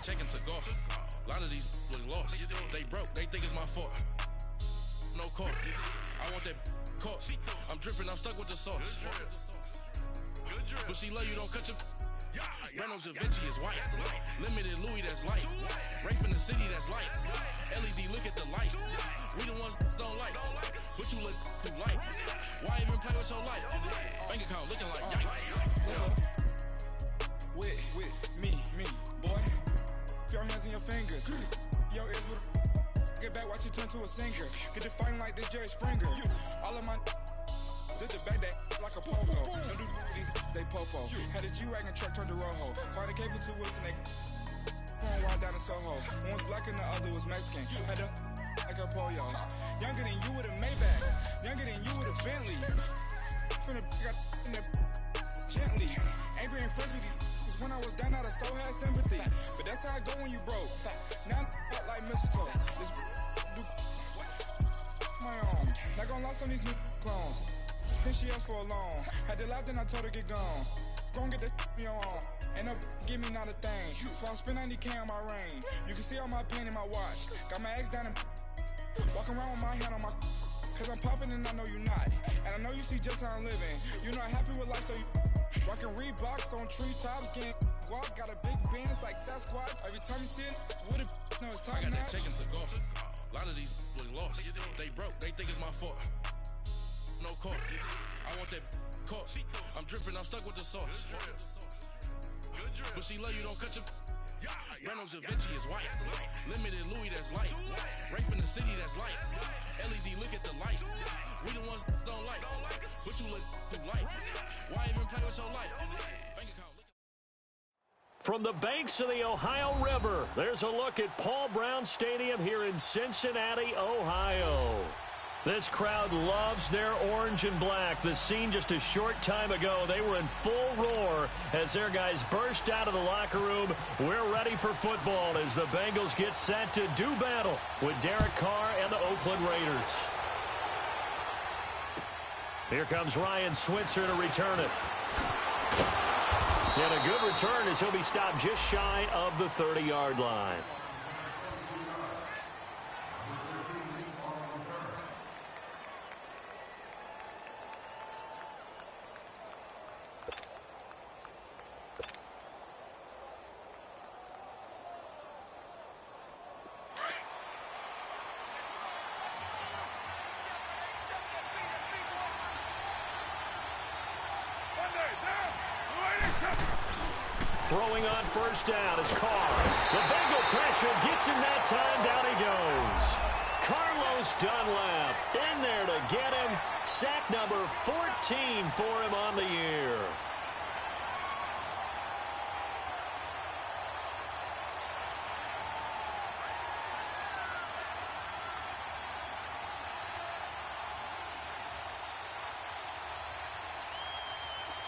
check into golf. A lot of these look lost. They broke, they think it's my fault. No court. I want that court. I'm dripping, I'm stuck with the sauce. But she love you, don't cut your. Reynolds Da Vinci is white. Limited Louis, that's light. Rape in the city, that's light. LED, look at the light. We the ones don't like. But you look too light. Why even play with your life? Bank account looking like yikes. With me, boy. Your hands in your fingers. Your ears with get back, watch you turn to a singer. Get to fighting like this Jerry Springer. All of my sit the back that like a pogo. Don't do these they popo. Had a G-Wagon truck turned to Rojo. Find a cable 2 wheels and they going wild down in Soho. One was black and the other was Mexican. Had a like a polio. Younger than you with a Maybach. Younger than you with a Bentley. From the got in the gently. Angry and friends with these. When I was down out of so had sympathy. But that's how I go when you broke. Now I'm like mistletoe. This do my own. Not gonna lost on these new clones. Then she asked for a loan. Had to laugh, then I told her get gone. Gon' get that me on. Ain't no give me not a thing. So I spend 90K on my range. You can see all my pain in my watch. Got my ex down and walking around with my hand on my. Cause I'm popping and I know you not. And I know you see just how I'm living. You're not happy with life, so you rockin' Reeboks on treetops, getting guap. Got a big band, it's like Sasquatch. Every time you see it, with it, no, it's top I got notch. that check into golf. A lot of these look lost. They broke, they think it's my fault. No court. I want that court. I'm dripping, I'm stuck with the sauce. But she love you, don't cut your. Reynolds Da Vinci is white. Limited Louis, that's light. Rape in the city, that's light. LED, look at the light. We the ones don't like. But you look too light. Why even play with your life? Bank account. From the banks of the Ohio River, there's a look at Paul Brown Stadium here in Cincinnati, Ohio. This crowd loves their orange and black. The scene just a short time ago, they were in full roar as their guys burst out of the locker room. We're ready for football as the Bengals get set to do battle with Derek Carr and the Oakland Raiders. Here comes Ryan Switzer to return it. And a good return as he'll be stopped just shy of the 30-yard line. Throwing on first down is Carr. The Bengal pressure gets him that time. Down he goes. Carlos Dunlap in there to get him. Sack number 14 for him on the year.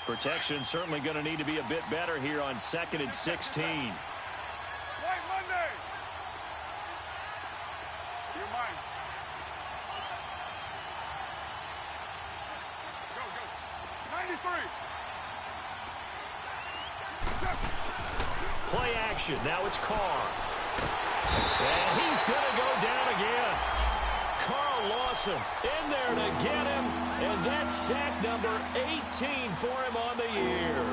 Protection certainly going to need to be a bit better here on 2nd and 16. White Monday. You're mine. Go. 93. Play action. Now it's Carr. And he's going to go down again. Carl Lawson in there to get him. And that's sack number 18 for him on the year.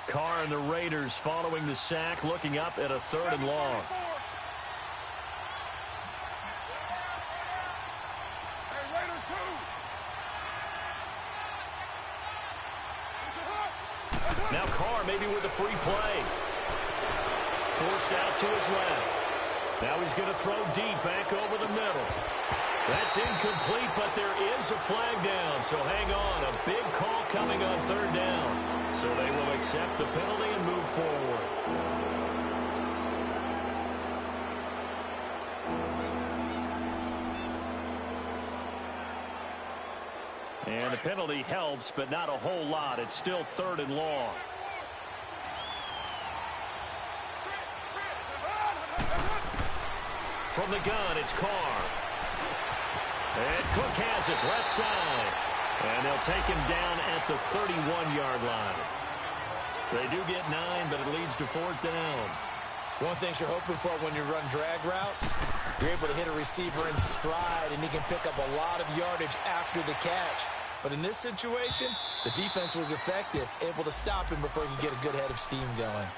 Carr and the Raiders following the sack, looking up at a 3rd and long. Now Carr maybe with a free play. Forced out to his left. Now he's going to throw deep back over the middle. That's incomplete, but there is a flag down. So hang on. A big call coming on 3rd down. So they will accept the penalty and move forward. And the penalty helps, but not a whole lot. It's still 3rd and long. From the gun, it's Carr. And Cook has it left side. And they'll take him down at the 31-yard line. They do get 9, but it leads to 4th down. One of the things you're hoping for when you run drag routes, you're able to hit a receiver in stride, and he can pick up a lot of yardage after the catch. But in this situation, the defense was effective, able to stop him before he could get a good head of steam going.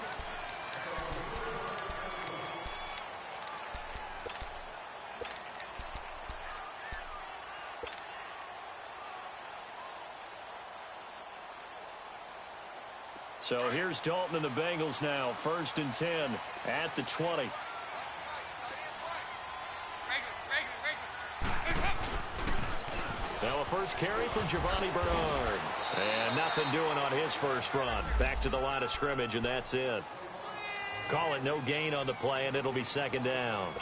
So here's Dalton and the Bengals now. 1st and 10 at the 20. Now a first carry for Giovanni Bernard. And nothing doing on his first run. Back to the line of scrimmage, and that's it. Call it no gain on the play, and it'll be 2nd down.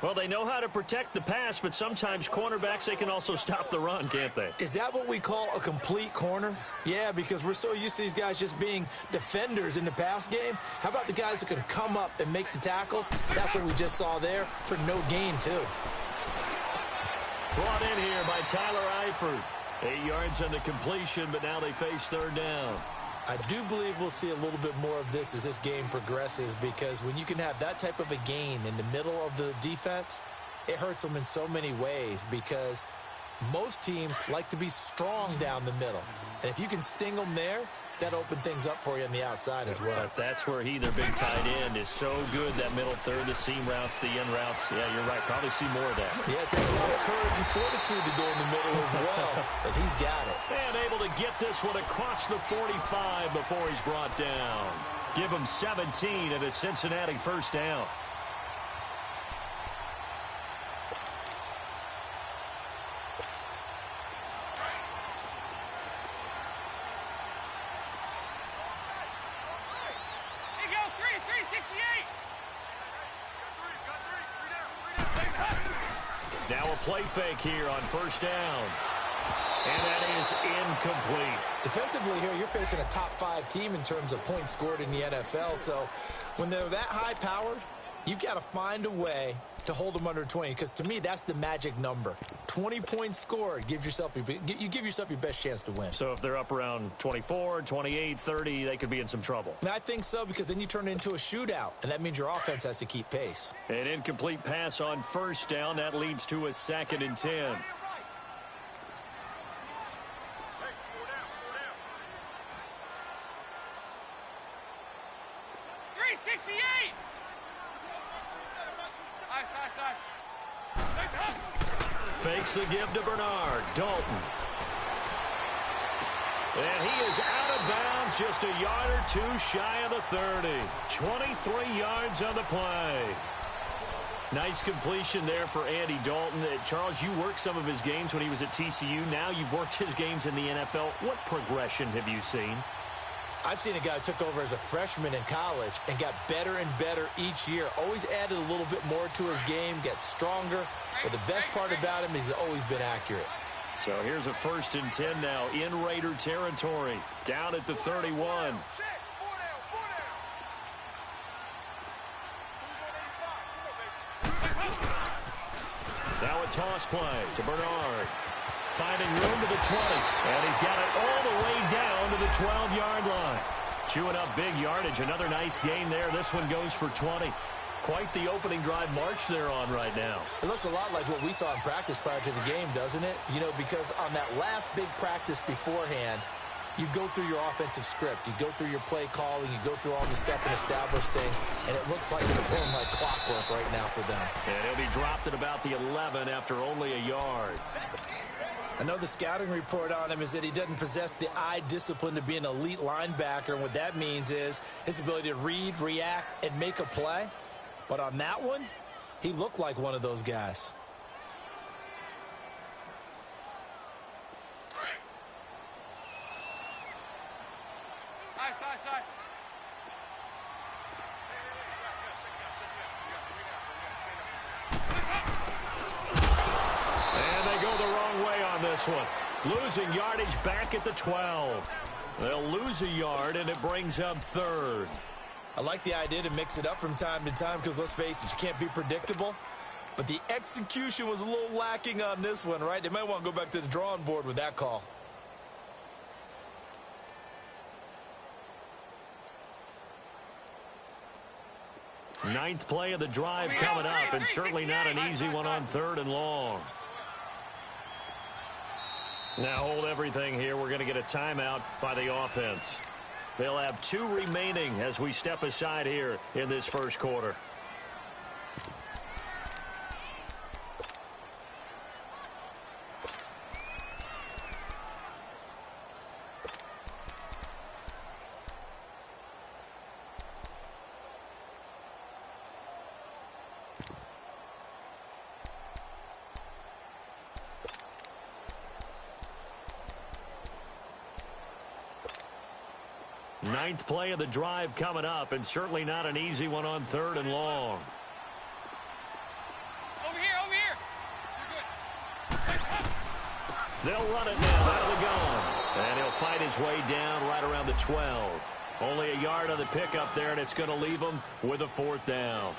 Well, they know how to protect the pass, but sometimes cornerbacks, they can also stop the run, can't they? Is that what we call a complete corner? Yeah, because we're so used to these guys just being defenders in the pass game. How about the guys who can come up and make the tackles? That's what we just saw there for no gain, too. Brought in here by Tyler Eifert. 8 yards on the completion, but now they face 3rd down. I do believe we'll see a little bit more of this as this game progresses, because when you can have that type of a gain in the middle of the defense, it hurts them in so many ways, because most teams like to be strong down the middle. And if you can sting them there, that open things up for you on the outside as well. But that's where their big tight end, is so good, that middle third, the seam routes, the end routes. Yeah, you're right. Probably see more of that. Yeah, it takes a lot of courage and fortitude to go in the middle as well, but he's got it. And able to get this one across the 45 before he's brought down. Give him 17 at a Cincinnati 1st down. Now a play fake here on 1st down. And that is incomplete. Defensively here, you're facing a top 5 team in terms of points scored in the NFL. So when they're that high powered, you've got to find a way to hold them under 20, because to me, that's the magic number. 20 points scored, you give yourself your best chance to win. So if they're up around 24, 28, 30, they could be in some trouble. And I think so, because then you turn it into a shootout, and that means your offense has to keep pace. An incomplete pass on 1st down. That leads to a 2nd and 10. Fakes the give to Bernard. Dalton. And he is out of bounds, just a yard or 2 shy of the 30. 23 yards on the play. Nice completion there for Andy Dalton. Charles, you worked some of his games when he was at TCU. Now you've worked his games in the NFL. What progression have you seen? I've seen a guy who took over as a freshman in college and got better and better each year. Always added a little bit more to his game, gets stronger. But the best part about him is he's always been accurate. So here's a 1st and 10 now in Raider territory. Down at the 31. Now a toss play to Bernard. Finding room to the 20. And he's got it all the way down to the 12-yard line. Chewing up big yardage. Another nice gain there. This one goes for 20. Quite the opening drive march they're on right now. It looks a lot like what we saw in practice prior to the game, doesn't it? You know, because on that last big practice beforehand, you go through your offensive script. You go through your play calling. You go through all the stuff and establish things. And it looks like it's going like clockwork right now for them. And he'll be dropped at about the 11 after only a yard. I know the scouting report on him is that he doesn't possess the eye discipline to be an elite linebacker. And what that means is his ability to read, react, and make a play. But on that one, he looked like one of those guys. And they go the wrong way on this one. Losing yardage back at the 12. They'll lose a yard, and it brings up 3rd. I like the idea to mix it up from time to time because, let's face it, you can't be predictable. but the execution was a little lacking on this one, right? They might want to go back to the drawing board with that call. Ninth play of the drive coming up, and certainly not an easy one on 3rd and long. Now hold everything here. We're going to get a timeout by the offense. They'll have 2 remaining as we step aside here in this first quarter. Ninth play of the drive coming up, and certainly not an easy one on 3rd and long. Over here. You're good. They'll run it now out of the gun. And he'll fight his way down right around the 12. Only a yard on the pickup there, and it's going to leave him with a 4th down.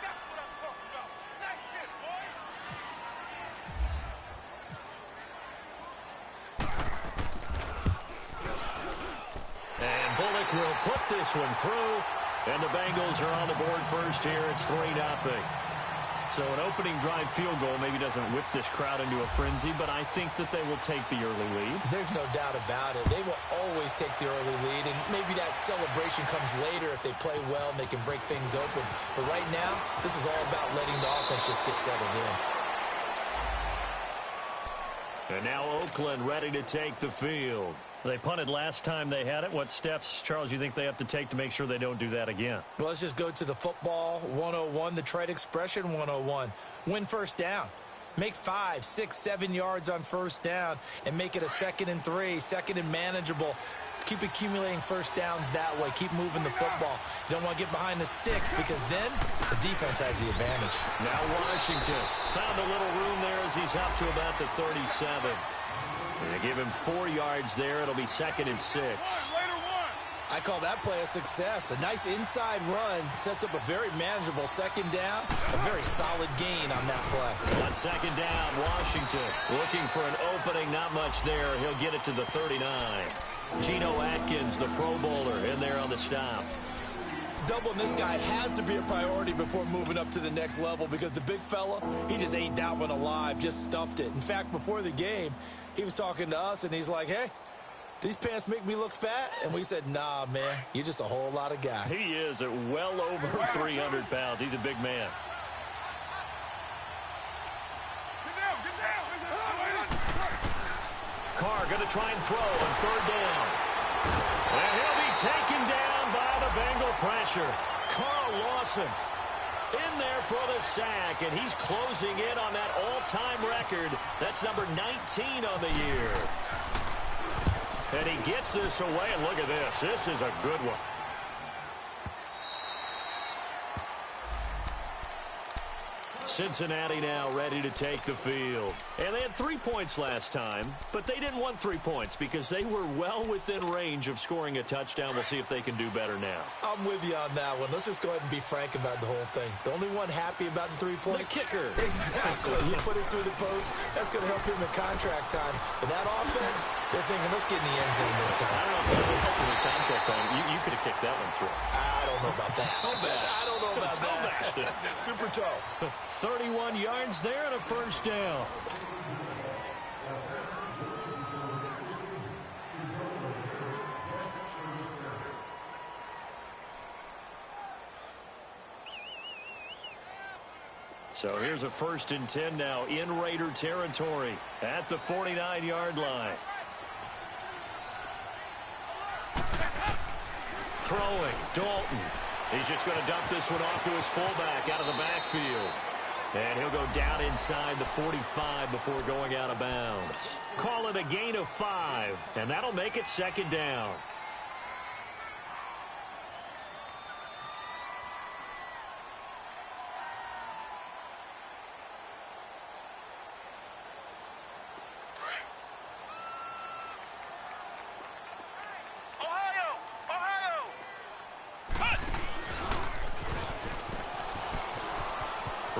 That's what I'm talking about. Nice hit, boy. And Bullock will put this one through, and the Bengals are on the board first here. It's 3-0. So an opening drive field goal maybe doesn't whip this crowd into a frenzy, but I think that they will take the early lead. There's no doubt about it. They will always take the early lead, and maybe that celebration comes later if they play well and they can break things open. But right now, this is all about letting the offense just get settled in. And now Oakland ready to take the field. They punted last time they had it. What steps, Charles, you think they have to take to make sure they don't do that again? Well, let's just go to the football 101, the trade expression 101. Win first down. Make 5, 6, 7 yards on first down and make it a 2nd and 3, 2nd and manageable. Keep accumulating first downs that way. Keep moving the football. You don't want to get behind the sticks because then the defense has the advantage. Now Washington found a little room there as he's up to about the 37. And they give him 4 yards there. It'll be 2nd and 6. I call that play a success. A nice inside run sets up a very manageable 2nd down. A very solid gain on that play. On 2nd down, Washington looking for an opening. Not much there. He'll get it to the 39. Geno Atkins, the Pro Bowler, in there on the stop. Doubling this guy has to be a priority before moving up to the next level because the big fella, he just ate that one alive, just stuffed it. In fact, before the game, he was talking to us, and he's like, hey, these pants make me look fat? And we said, nah, man, you're just a whole lot of guy. He is at well over 300 pounds. He's a big man. Get down. Carr going to try and throw on 3rd down. And he'll be taken down by the Bengal pressure. Carl Lawson in there for the sack, and he's closing in on that all-time record. That's number 19 on the year. And he gets this away, and look at this. This is a good one. Cincinnati now ready to take the field. And they had 3 points last time, but they didn't want 3 points because they were well within range of scoring a touchdown. We'll see if they can do better now. I'm with you on that one. Let's just go ahead and be frank about the whole thing. The only one happy about the 3-point? The kicker. Exactly. You put it through the post. That's going to help him in contract time. But that offense, they're thinking, let's get in the end zone this time. I don't know if that would help in contract time. You could have kicked that one through. I don't know about that. I don't know about that. Super toe. 31 yards there and a 1st down. So here's a 1st and 10 now in Raider territory at the 49-yard line. Throwing, Dalton. He's just going to dump this one off to his fullback out of the backfield. And he'll go down inside the 45 before going out of bounds. Call it a gain of 5, and that'll make it 2nd down.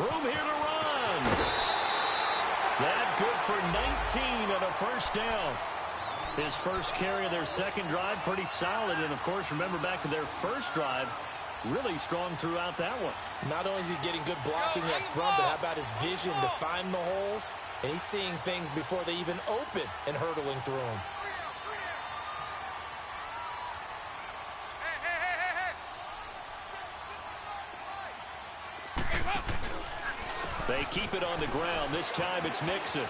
Room here to run. That good for 19 on a first down. His first carry of their second drive, pretty solid. And, of course, remember back to their first drive, really strong throughout that one. Not only is he getting good blocking up front, but how about his vision to find the holes? And he's seeing things before they even open and hurdling through them. They keep it on the ground. This time it's Mixon.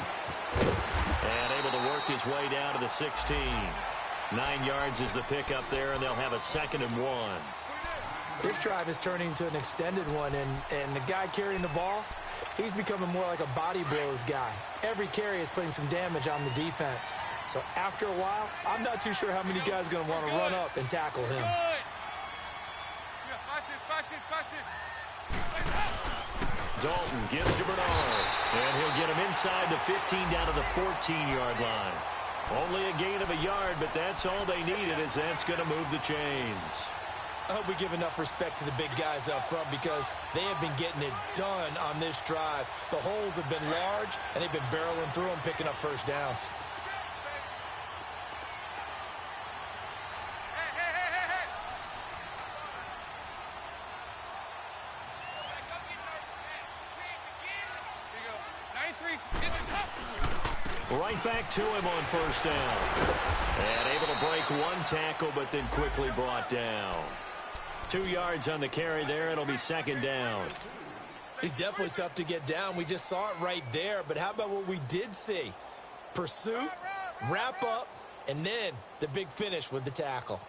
And able to work his way down to the 16. 9 yards is the pickup there, and they'll have a 2nd and 1. This drive is turning into an extended one, and the guy carrying the ball, he's becoming more like a body blows guy. Every carry is putting some damage on the defense. So after a while, I'm not too sure how many guys are going to want to run up and tackle him. Dalton gives to Bernard, and he'll get him inside the 15 down to the 14-yard line. Only a gain of a yard, but that's all they needed, as that's going to move the chains. I hope we give enough respect to the big guys up front because they have been getting it done on this drive. The holes have been large, and they've been barreling through them, picking up first downs. Right back to him on first down. And able to break one tackle, but then quickly brought down. 2 yards on the carry there. It'll be 2nd down. He's definitely tough to get down. We just saw it right there. But how about what we did see? Pursuit, wrap up, and then the big finish with the tackle.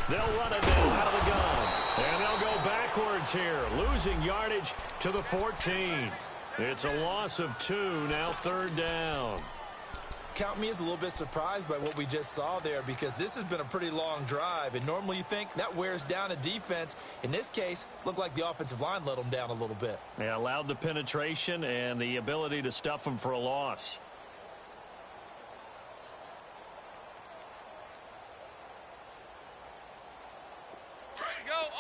They'll run it now out of the gun. And they'll go backwards here, losing yardage to the 14. It's a loss of 2, now 3rd down. Count me as a little bit surprised by what we just saw there because this has been a pretty long drive. And normally you think that wears down a defense. In this case, looked like the offensive line let them down a little bit. They allowed the penetration and the ability to stuff them for a loss.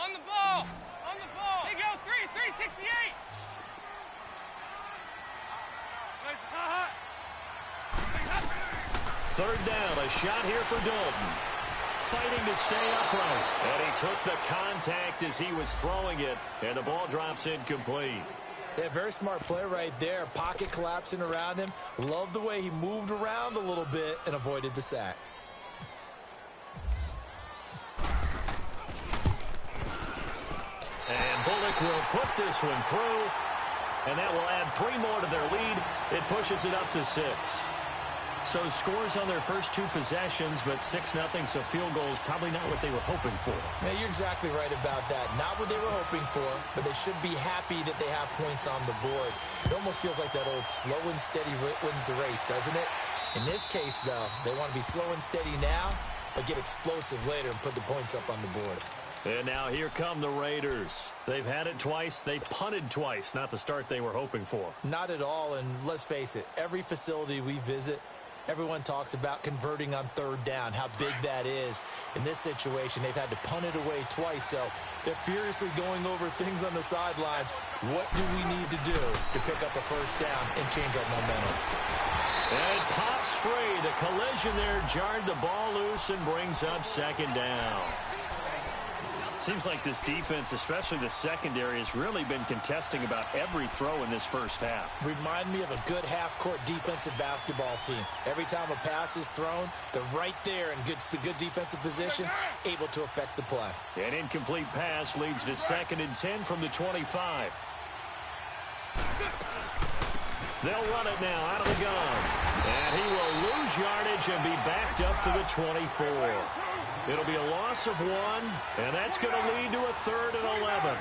On the ball! On the ball! Hey, go! 368! Third down, a shot here for Dalton. Fighting to stay upright. And he took the contact as he was throwing it. And the ball drops incomplete. Yeah, very smart play right there. Pocket collapsing around him. Love the way he moved around a little bit and avoided the sack. And Bullock will put this one through, and that will add 3 more to their lead. It pushes it up to 6. So scores on their first 2 possessions, but 6-0, so field goal is probably not what they were hoping for. Yeah, you're exactly right about that. Not what they were hoping for, but they should be happy that they have points on the board. It almost feels like that old slow and steady wins the race, doesn't it? In this case, though, they want to be slow and steady now, but get explosive later and put the points up on the board. And now here come the Raiders. They've had it twice. They punted twice. Not the start they were hoping for. Not at all, and let's face it, every facility we visit, everyone talks about converting on 3rd down, how big that is. In this situation, they've had to punt it away twice, so they're furiously going over things on the sidelines. What do we need to do to pick up a first down and change our momentum? And it pops free. The collision there jarred the ball loose and brings up 2nd down. Seems like this defense, especially the secondary, has really been contesting about every throw in this first half. Remind me of a good half-court defensive basketball team. Every time a pass is thrown, they're right there in good defensive position, able to affect the play. An incomplete pass leads to 2nd and 10 from the 25. They'll run it now out of the gun. And he will lose yardage and be backed up to the 24. It'll be a loss of 1, and that's going to lead to a 3rd and 11.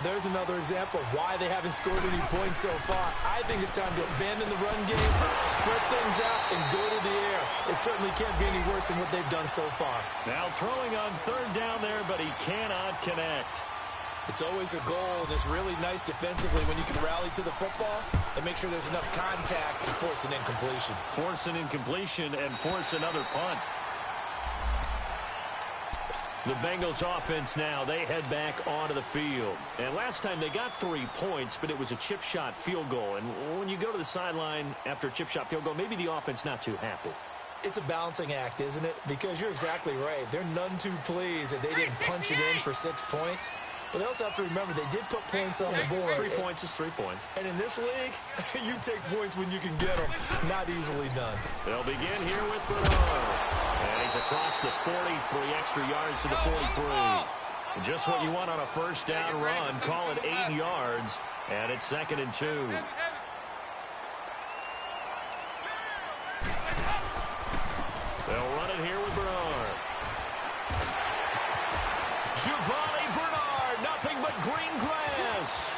There's another example of why they haven't scored any points so far. I think it's time to abandon the run game, spread things out, and go to the air. It certainly can't be any worse than what they've done so far. Now throwing on 3rd down there, but he cannot connect. It's always a goal, and it's really nice defensively when you can rally to the football and make sure there's enough contact to force an incompletion. Force an incompletion and force another punt. The Bengals offense now, they head back onto the field. And last time they got 3 points, but it was a chip shot field goal. And when you go to the sideline after a chip shot field goal, maybe the offense not too happy. It's a balancing act, isn't it? Because you're exactly right. They're none too pleased that they didn't punch it in for 6 points. But they also have to remember they did put points on the board. 3 points is 3 points. And in this league, you take points when you can get them. Not easily done. They'll begin here with Bernard. And he's across the 40, 3 extra yards to the 43. Just what you want on a first down run. Call it 8 yards. And it's 2nd and 2. They'll run it here with Bernard. Giovanni Bernard, nothing but green grass.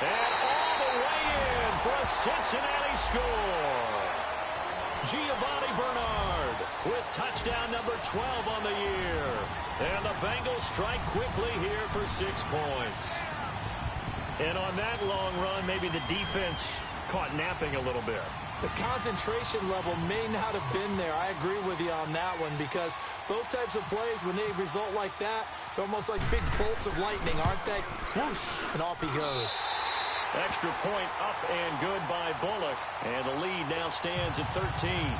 And all the way in for a Cincinnati score. Giovanni Bernard with touchdown number 12 on the year. And the Bengals strike quickly here for 6 points. And on that long run, maybe the defense caught napping a little bit. The concentration level may not have been there. I agree with you on that one because those types of plays, when they result like that, they're almost like big bolts of lightning, aren't they? Whoosh, and off he goes. Extra point up and good by Bullock. And the lead now stands at 13.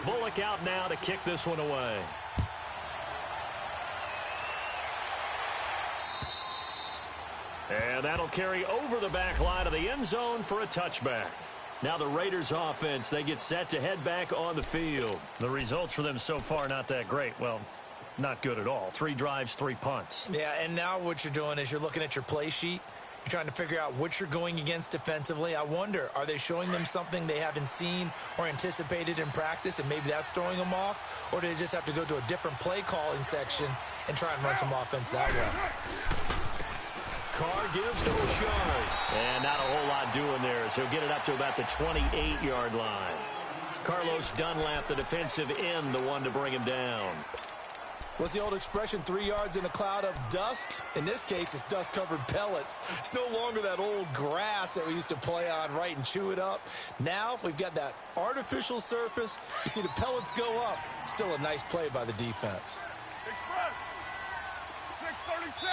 Bullock out now to kick this one away. And that'll carry over the back line of the end zone for a touchback. Now the Raiders offense, they get set to head back on the field. The results for them so far not that great. Well, not good at all. 3 drives, 3 punts. Yeah, and now what you're doing is you're looking at your play sheet. You're trying to figure out what you're going against defensively. I wonder, are they showing them something they haven't seen or anticipated in practice, and maybe that's throwing them off? Or do they just have to go to a different play calling section and try and run some offense that way? Carr gives to Bouchard. And not a whole lot doing there, so he'll get it up to about the 28-yard line. Carlos Dunlap, the defensive end, the one to bring him down. What's the old expression, 3 yards in a cloud of dust? In this case, it's dust-covered pellets. It's no longer that old grass that we used to play on, right, and chew it up. Now we've got that artificial surface. You see the pellets go up. Still a nice play by the defense. Express 637.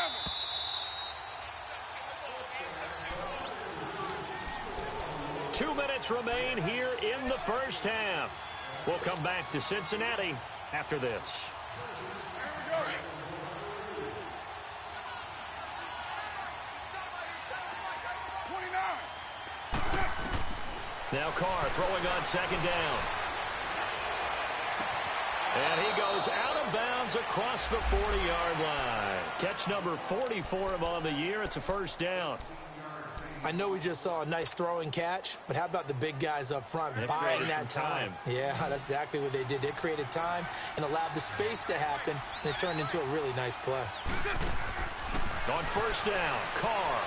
Two minutes remain here in the first half. We'll come back to Cincinnati after this. Now Carr throwing on 2nd down. And he goes out of bounds across the 40-yard line. Catch number 44 on the year. It's a first down. I know we just saw a nice throwing catch, but how about the big guys up front buying that time? Yeah, that's exactly what they did. They created time and allowed the space to happen, and it turned into a really nice play. On first down, Carr.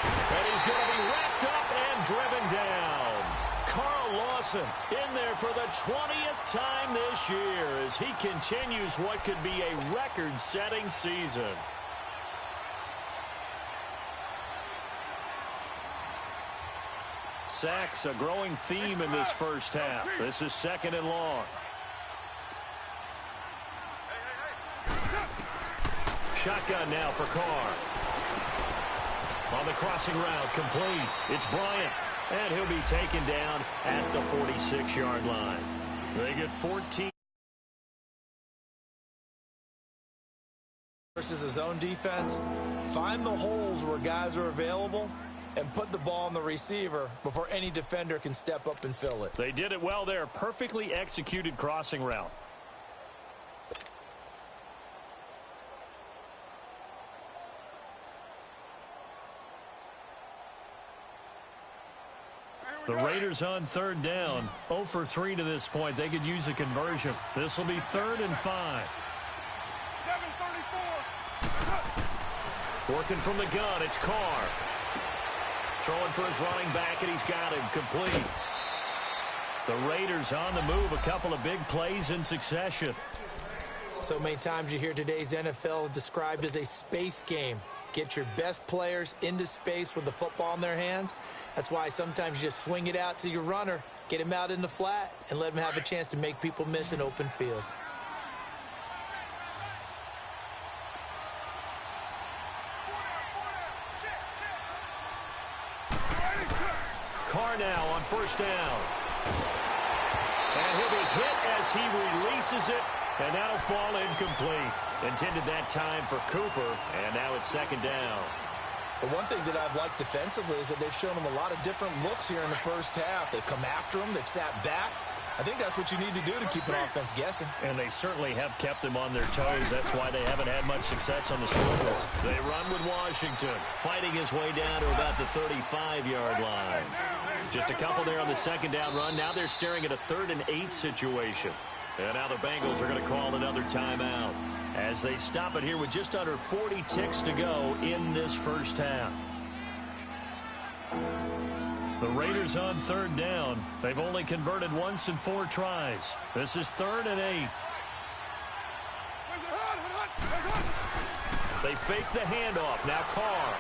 And he's going to be wrapped up and driven down. Carl Lawson in there for the 20th time this year as he continues what could be a record-setting season. Sacks, a growing theme in this first half. This is 2nd and long. Shotgun now for Carr. On the crossing route, complete. It's Bryant, and he'll be taken down at the 46-yard line. They get 14. Versus his own defense, find the holes where guys are available and put the ball on the receiver before any defender can step up and fill it. They did it well there. Perfectly executed crossing route. The Raiders on 3rd down. 0 for 3 to this point. They could use a conversion. This will be 3rd and 5. 734. Working from the gun, it's Carr. throwing for his running back, and he's got him complete. The Raiders on the move, a couple of big plays in succession. So many times you hear today's NFL described as a space game. Get your best players into space with the football in their hands. That's why sometimes you just swing it out to your runner, get him out in the flat, and let him have a chance to make people miss an open field. Carr now on first down. And he'll be hit as he releases it, and that'll fall incomplete. Intended that time for Cooper, and now it's second down. But one thing that I've liked defensively is that they've shown him a lot of different looks here in the first half. They've come after him. They've sat back. I think that's what you need to do to keep an offense guessing. And they certainly have kept them on their toes. That's why they haven't had much success on the scoreboard. They run with Washington, fighting his way down to about the 35-yard line. Just a couple there on the second down run. Now they're staring at a 3rd and 8 situation. And now the Bengals are going to call another timeout as they stop it here with just under 40 ticks to go in this first half. The Raiders on 3rd down. They've only converted once in 4 tries. This is 3rd and 8. They fake the handoff. Now Carr.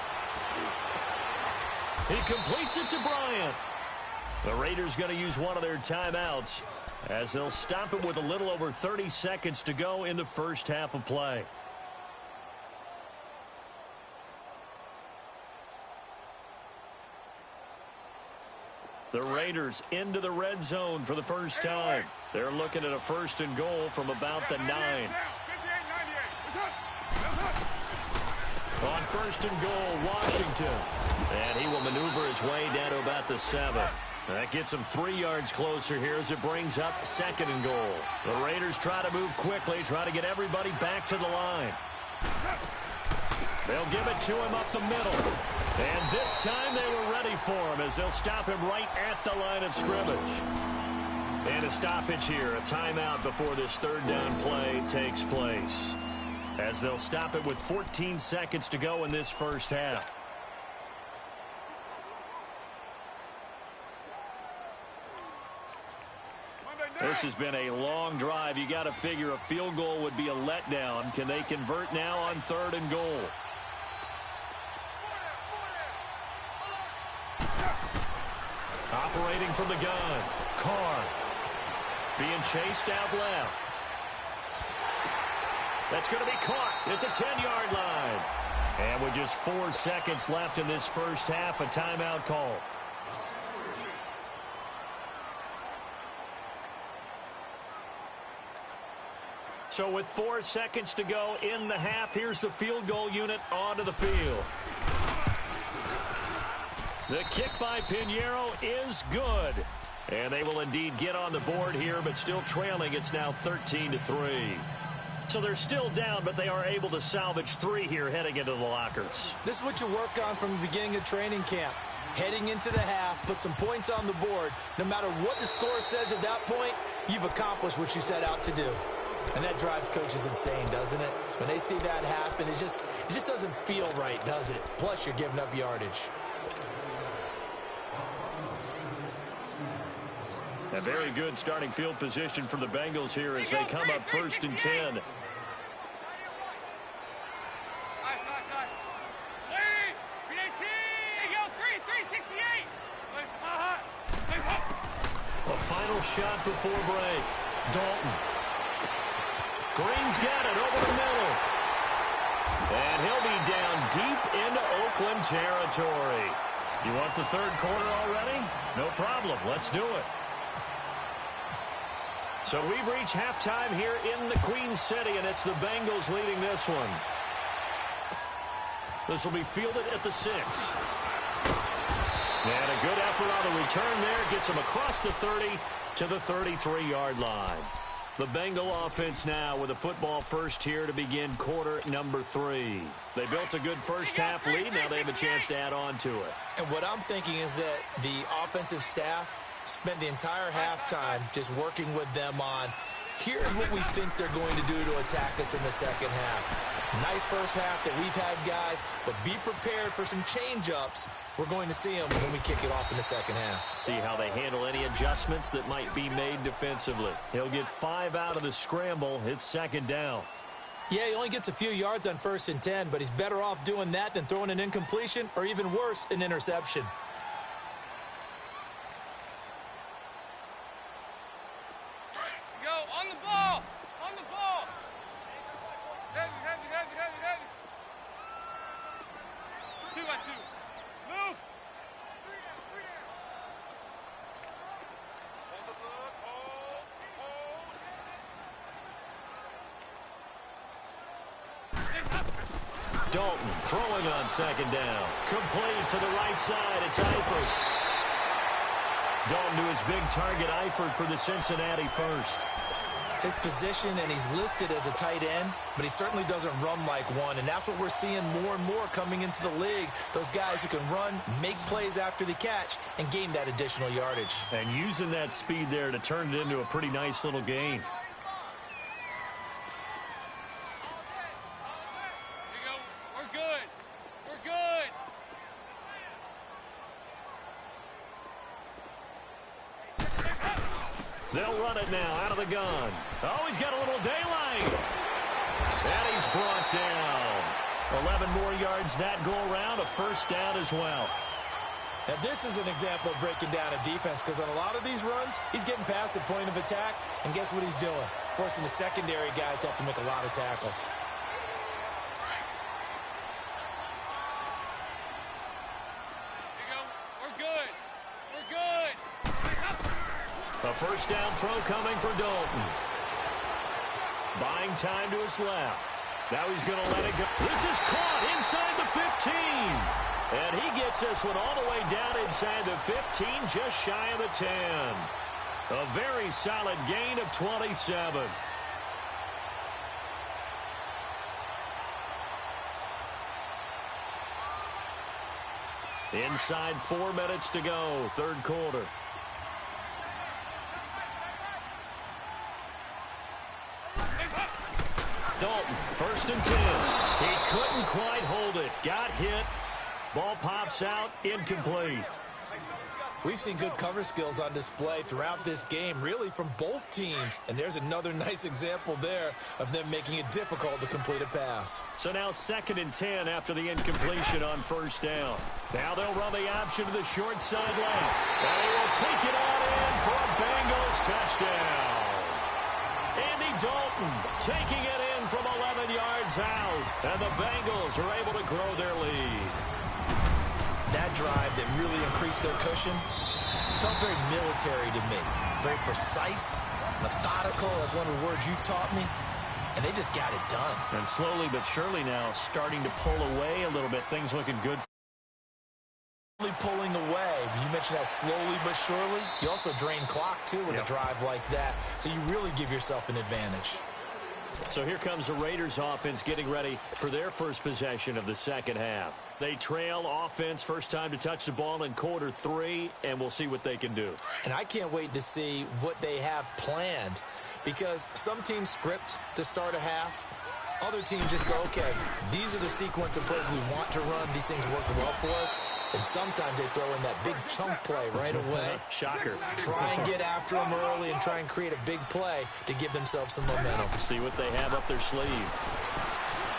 He completes it to Bryant. The Raiders going to use one of their timeouts as they'll stop it with a little over 30 seconds to go in the first half of play. The Raiders into the red zone for the first time. They're looking at a 1st and goal from about the 9. On 1st and goal, Washington. And he will maneuver his way down to about the 7. That gets him 3 yards closer here as it brings up 2nd and goal. The Raiders try to move quickly, try to get everybody back to the line. They'll give it to him up the middle. And this time they were ready for him as they'll stop him right at the line of scrimmage. And a stoppage here, a timeout before this 3rd down play takes place. As they'll stop it with 14 seconds to go in this first half. This has been a long drive. You got to figure a field goal would be a letdown. Can they convert now on 3rd and goal? Operating from the gun, Carr. Being chased out left. That's going to be caught at the 10-yard line. And with just 4 seconds left in this first half, a timeout call. So with 4 seconds to go in the half, here's the field goal unit onto the field. The kick by Pinheiro is good. And they will indeed get on the board here, but still trailing. It's now 13-3. So they're still down, but they are able to salvage 3 here heading into the lockers. This is what you work on from the beginning of training camp. Heading into the half, put some points on the board. No matter what the score says at that point, you've accomplished what you set out to do. And that drives coaches insane, doesn't it? When they see that happen, it just doesn't feel right, does it? Plus, you're giving up yardage. A very good starting field position for the Bengals here as they come up 1st and 10. A final shot before break. Dalton. Green's got it over the middle. And he'll be down deep into Oakland territory. You want the 3rd quarter already? No problem. Let's do it. So we've reached halftime here in the Queen City, and it's the Bengals leading this one. This will be fielded at the 6. And a good effort on the return there. Gets him across the 30 to the 33-yard line. The Bengal offense now with a football first here to begin quarter number 3. They built a good first half lead. Now they have a chance to add on to it. And what I'm thinking is that the offensive staff spent the entire halftime just working with them on Here's what we think they're going to do to attack us in the second half. Nice first half that we've had, guys, but be prepared for some change-ups. We're going to see them when we kick it off in the second half. See how they handle any adjustments that might be made defensively. He'll get 5 out of the scramble. It's second down. Yeah, he only gets a few yards on 1st and 10, but he's better off doing that than throwing an incompletion or even worse, an interception. Go on the ball. On the ball. Heavy, heavy, heavy, heavy, heavy. 2 by 2. Move. Dalton throwing on second down. Complete to the right side. It's Eifert. Dalton to his big target, Eifert, for the Cincinnati first. His position, and he's listed as a tight end, but he certainly doesn't run like one, and that's what we're seeing more and more coming into the league. Those guys who can run, make plays after the catch, and gain that additional yardage. And using that speed there to turn it into a pretty nice little gain. They'll run it now out of the gun. Oh, he's got a little daylight. And he's brought down. 11 more yards that go around, a first down as well. Now, this is an example of breaking down a defense because on a lot of these runs, he's getting past the point of attack, and guess what he's doing? Forcing the secondary guys to have to make a lot of tackles. A first down throw coming for Dalton. Buying time to his left. Now he's going to let it go. This is caught inside the 15. And he gets this one all the way down inside the 15, just shy of the 10. A very solid gain of 27. Inside 4 minutes to go, third quarter. Dalton, 1st and 10. He couldn't quite hold it. Got hit. Ball pops out, incomplete. We've seen good cover skills on display throughout this game, really from both teams. And there's another nice example there of them making it difficult to complete a pass. So now 2nd and 10 after the incompletion on first down. Now they'll run the option to the short side left. And he will take it on in for a Bengals touchdown. Andy Dalton taking it in from 11 yards out. And the Bengals are able to grow their lead. That drive that really increased their cushion felt very military to me. Very precise, methodical, as one of the words you've taught me. And they just got it done. And slowly but surely now starting to pull away a little bit. Things looking good. Pulling away. You mentioned that slowly but surely. You also drain clock, too, with a drive like that. So you really give yourself an advantage. So here comes the Raiders offense getting ready for their first possession of the second half. They trail offense, first time to touch the ball in quarter 3, and we'll see what they can do. And I can't wait to see what they have planned, because some teams script to start a half. Other teams just go, okay, these are the sequence of plays we want to run. These things work well for us. And sometimes they throw in that big chunk play right away. Shocker. Try and get after them early and try and create a big play to give themselves some momentum. See what they have up their sleeve.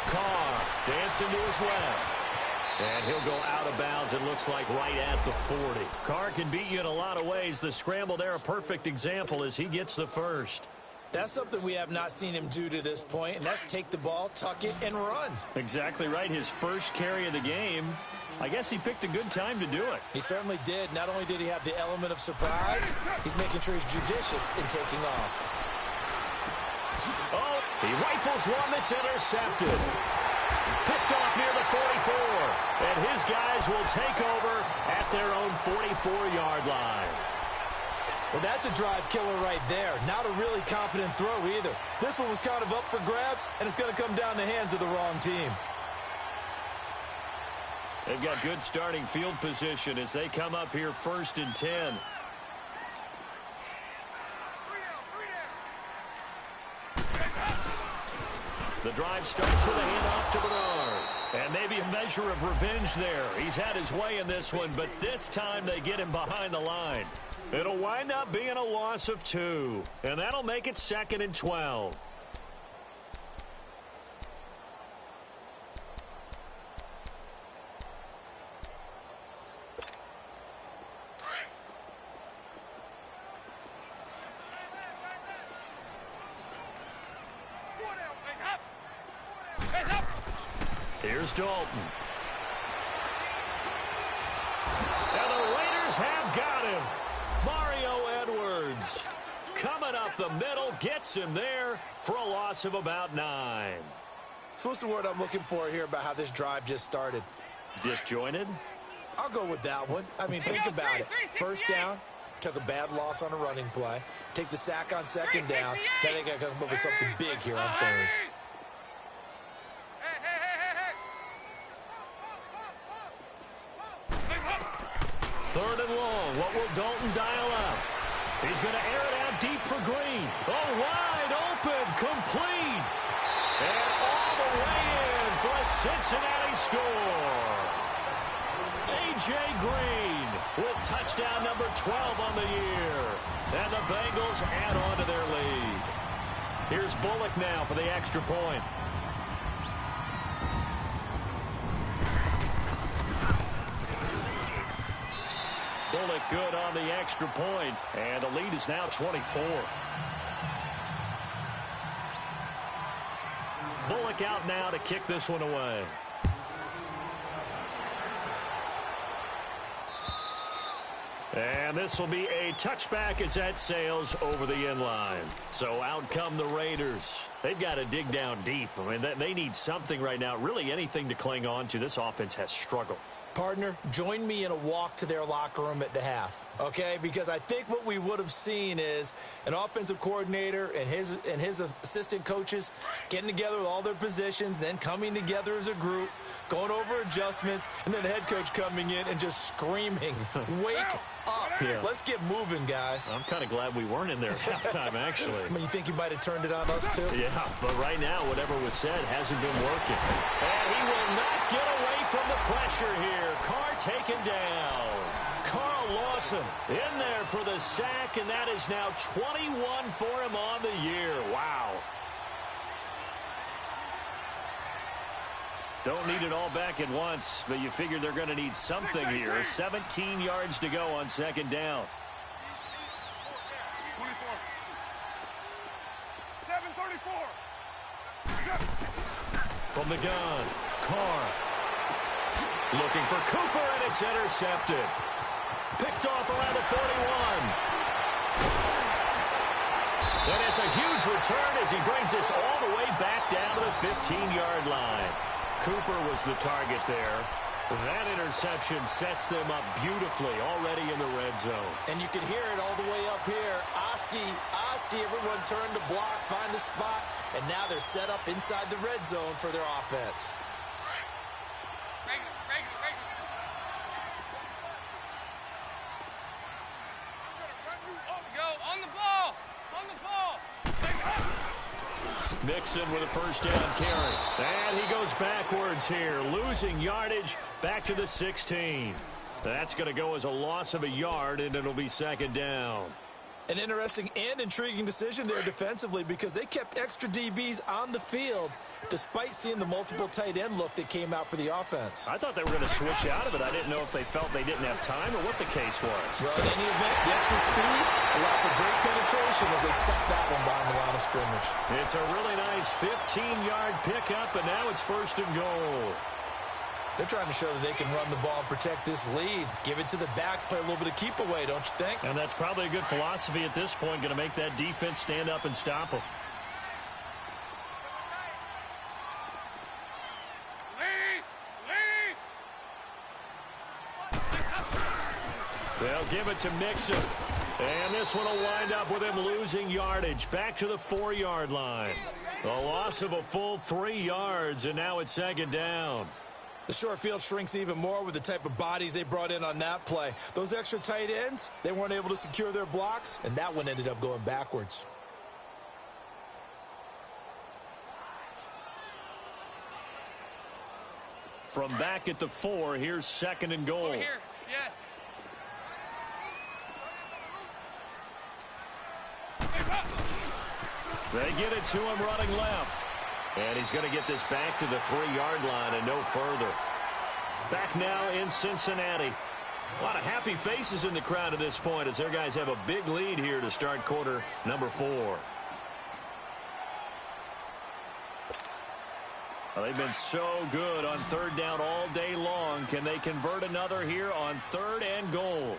Carr dancing to his left. And he'll go out of bounds, it looks like, right at the 40. Carr can beat you in a lot of ways. The scramble there, a perfect example as he gets the first. That's something we have not seen him do to this point, and that's take the ball, tuck it, and run. Exactly right. His first carry of the game. I guess he picked a good time to do it. He certainly did. Not only did he have the element of surprise, he's making sure he's judicious in taking off. Oh, he rifles one that's intercepted. Picked off near the 44. And his guys will take over at their own 44-yard line. Well, that's a drive killer right there. Not a really confident throw either. This one was kind of up for grabs, and it's going to come down the hands of the wrong team. They've got good starting field position as they come up here 1st and 10. The drive starts with a handoff to Bernard. And maybe a measure of revenge there. He's had his way in this one, but this time they get him behind the line. It'll wind up being a loss of 2, and that'll make it 2nd and 12. Here's Dalton. And the Raiders have got him. Mario Edwards coming up the middle, gets him there for a loss of about 9. So what's the word I'm looking for here about how this drive just started? Disjointed? I'll go with that one. I mean, think about it. First down, took a bad loss on a running play. Take the sack on 2nd down. Then they got to come up with something big here on 3rd. Third and long. What will Dalton dial up? He's going to air it out deep for Green. Oh, wide open, complete. And all the way in for a Cincinnati score. A.J. Green with touchdown number 12 on the year. And the Bengals add on to their lead. Here's Bullock now for the extra point. Bullock good on the extra point, and the lead is now 24. Bullock out now to kick this one away. And this will be a touchback as that sails over the end line. So out come the Raiders. They've got to dig down deep. I mean, they need something right now, really anything to cling on to. This offense has struggled. Partner, join me in a walk to their locker room at the half, okay? Because I think what we would have seen is an offensive coordinator and his assistant coaches getting together with all their positions, then coming together as a group, going over adjustments, and then the head coach coming in and just screaming, wake up. Yeah. Let's get moving, guys. I'm kind of glad we weren't in there at halftime, actually. I mean, you think he might have turned it on us, too? Yeah, but right now, whatever was said hasn't been working. And he will not get away from the pressure here. Carr taken down. Carl Lawson in there for the sack, and that is now 21 for him on the year. Wow. Don't need it all back at once, but you figure they're going to need something here. 17 yards to go on 2nd down. 7:34. From the gun, Carr. Looking for Cooper, and it's intercepted. Picked off around the 41. And it's a huge return as he brings us all the way back down to the 15-yard line. Cooper was the target there. That interception sets them up beautifully already in the red zone. And you can hear it all the way up here. Oski, everyone turned to block, find a spot, and now they're set up inside the red zone for their offense. Mixon with a first down carry. And he goes backwards here, losing yardage back to the 16. That's going to go as a loss of a yard, and it'll be 2nd down. An interesting and intriguing decision there defensively because they kept extra DBs on the field despite seeing the multiple tight end look that came out for the offense. I thought they were going to switch out of it. I didn't know if they felt they didn't have time or what the case was. Well, in any event, the extra speed allowed for great penetration as they stuffed that one behind the line of scrimmage. It's a really nice 15-yard pickup, and now it's 1st and goal. They're trying to show that they can run the ball and protect this lead. Give it to the backs, play a little bit of keep away, don't you think? And that's probably a good philosophy at this point, going to make that defense stand up and stop them. They'll give it to Mixon. And this one will wind up with him losing yardage back to the 4-yard line. A loss of a full 3 yards, and now it's 2nd down. The short field shrinks even more with the type of bodies they brought in on that play. Those extra tight ends, they weren't able to secure their blocks, and that one ended up going backwards. From back at the 4, here's 2nd and goal. Over here. Yes. They get it to him running left. And he's going to get this back to the 3-yard line and no further. Back now in Cincinnati. A lot of happy faces in the crowd at this point as their guys have a big lead here to start quarter number 4. Well, they've been so good on 3rd down all day long. Can they convert another here on 3rd and goal?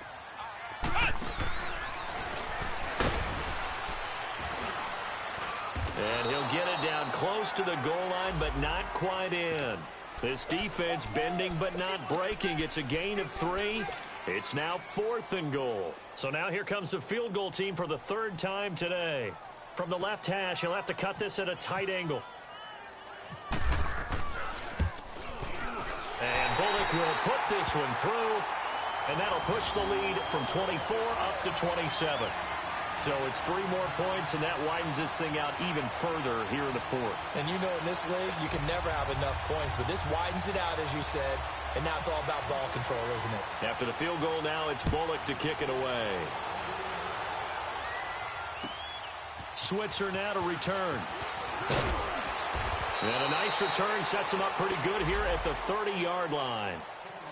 And he'll get it down close to the goal line, but not quite in. This defense bending but not breaking. It's a gain of 3. It's now 4th and goal. So now here comes the field goal team for the 3rd time today. From the left hash, he'll have to cut this at a tight angle. And Bullock will put this one through, and that'll push the lead from 24 up to 27. So it's 3 more points, and that widens this thing out even further here in the 4th. And you know in this league, you can never have enough points, but this widens it out, as you said, and now it's all about ball control, isn't it? After the field goal now, it's Bullock to kick it away. Switzer now to return. And a nice return sets them up pretty good here at the 30-yard line.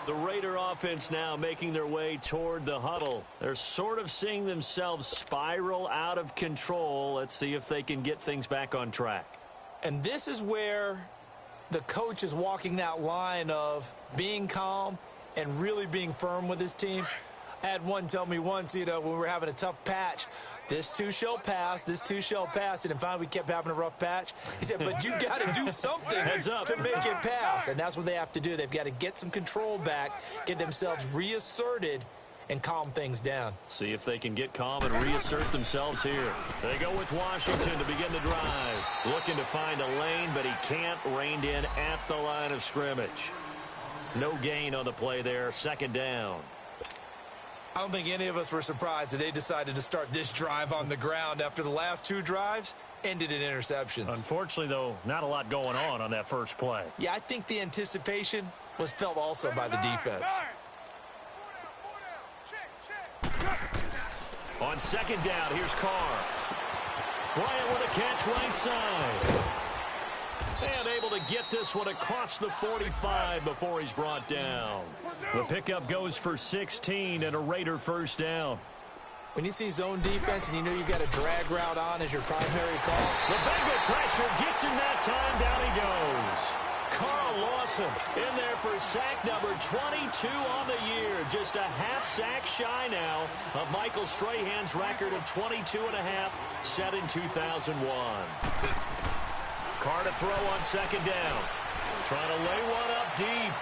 The Raider offense now making their way toward the huddle. They're sort of seeing themselves spiral out of control. Let's see if they can get things back on track. And this is where the coach is walking that line of being calm and really being firm with his team. I had one tell me once, when we were having a tough patch, this too shall pass, this too shall pass. And finally we kept having a rough patch. He said, but you got to do something to make it pass. And that's what they have to do. They've got to get some control back, get themselves reasserted, and calm things down. See if they can get calm and reassert themselves here. They go with Washington to begin the drive. Looking to find a lane, but he can't. Reined in at the line of scrimmage. No gain on the play there. 2nd down. I don't think any of us were surprised that they decided to start this drive on the ground after the last 2 drives ended in interceptions. Unfortunately, though, not a lot going on that first play. Yeah, I think the anticipation was felt also by the defense. On 2nd down, here's Carr. Bryant with a catch right side. And able to get this one across the 45 before he's brought down. The pickup goes for 16 and a Raider 1st down. When you see zone defense and you know you've got a drag route on as your primary call. The Bengal pressure gets him that time. Down he goes. Carl Lawson in there for sack number 22 on the year. Just a half sack shy now of Michael Strahan's record of 22.5 set in 2001. Carr to throw on 2nd down. Trying to lay one up deep.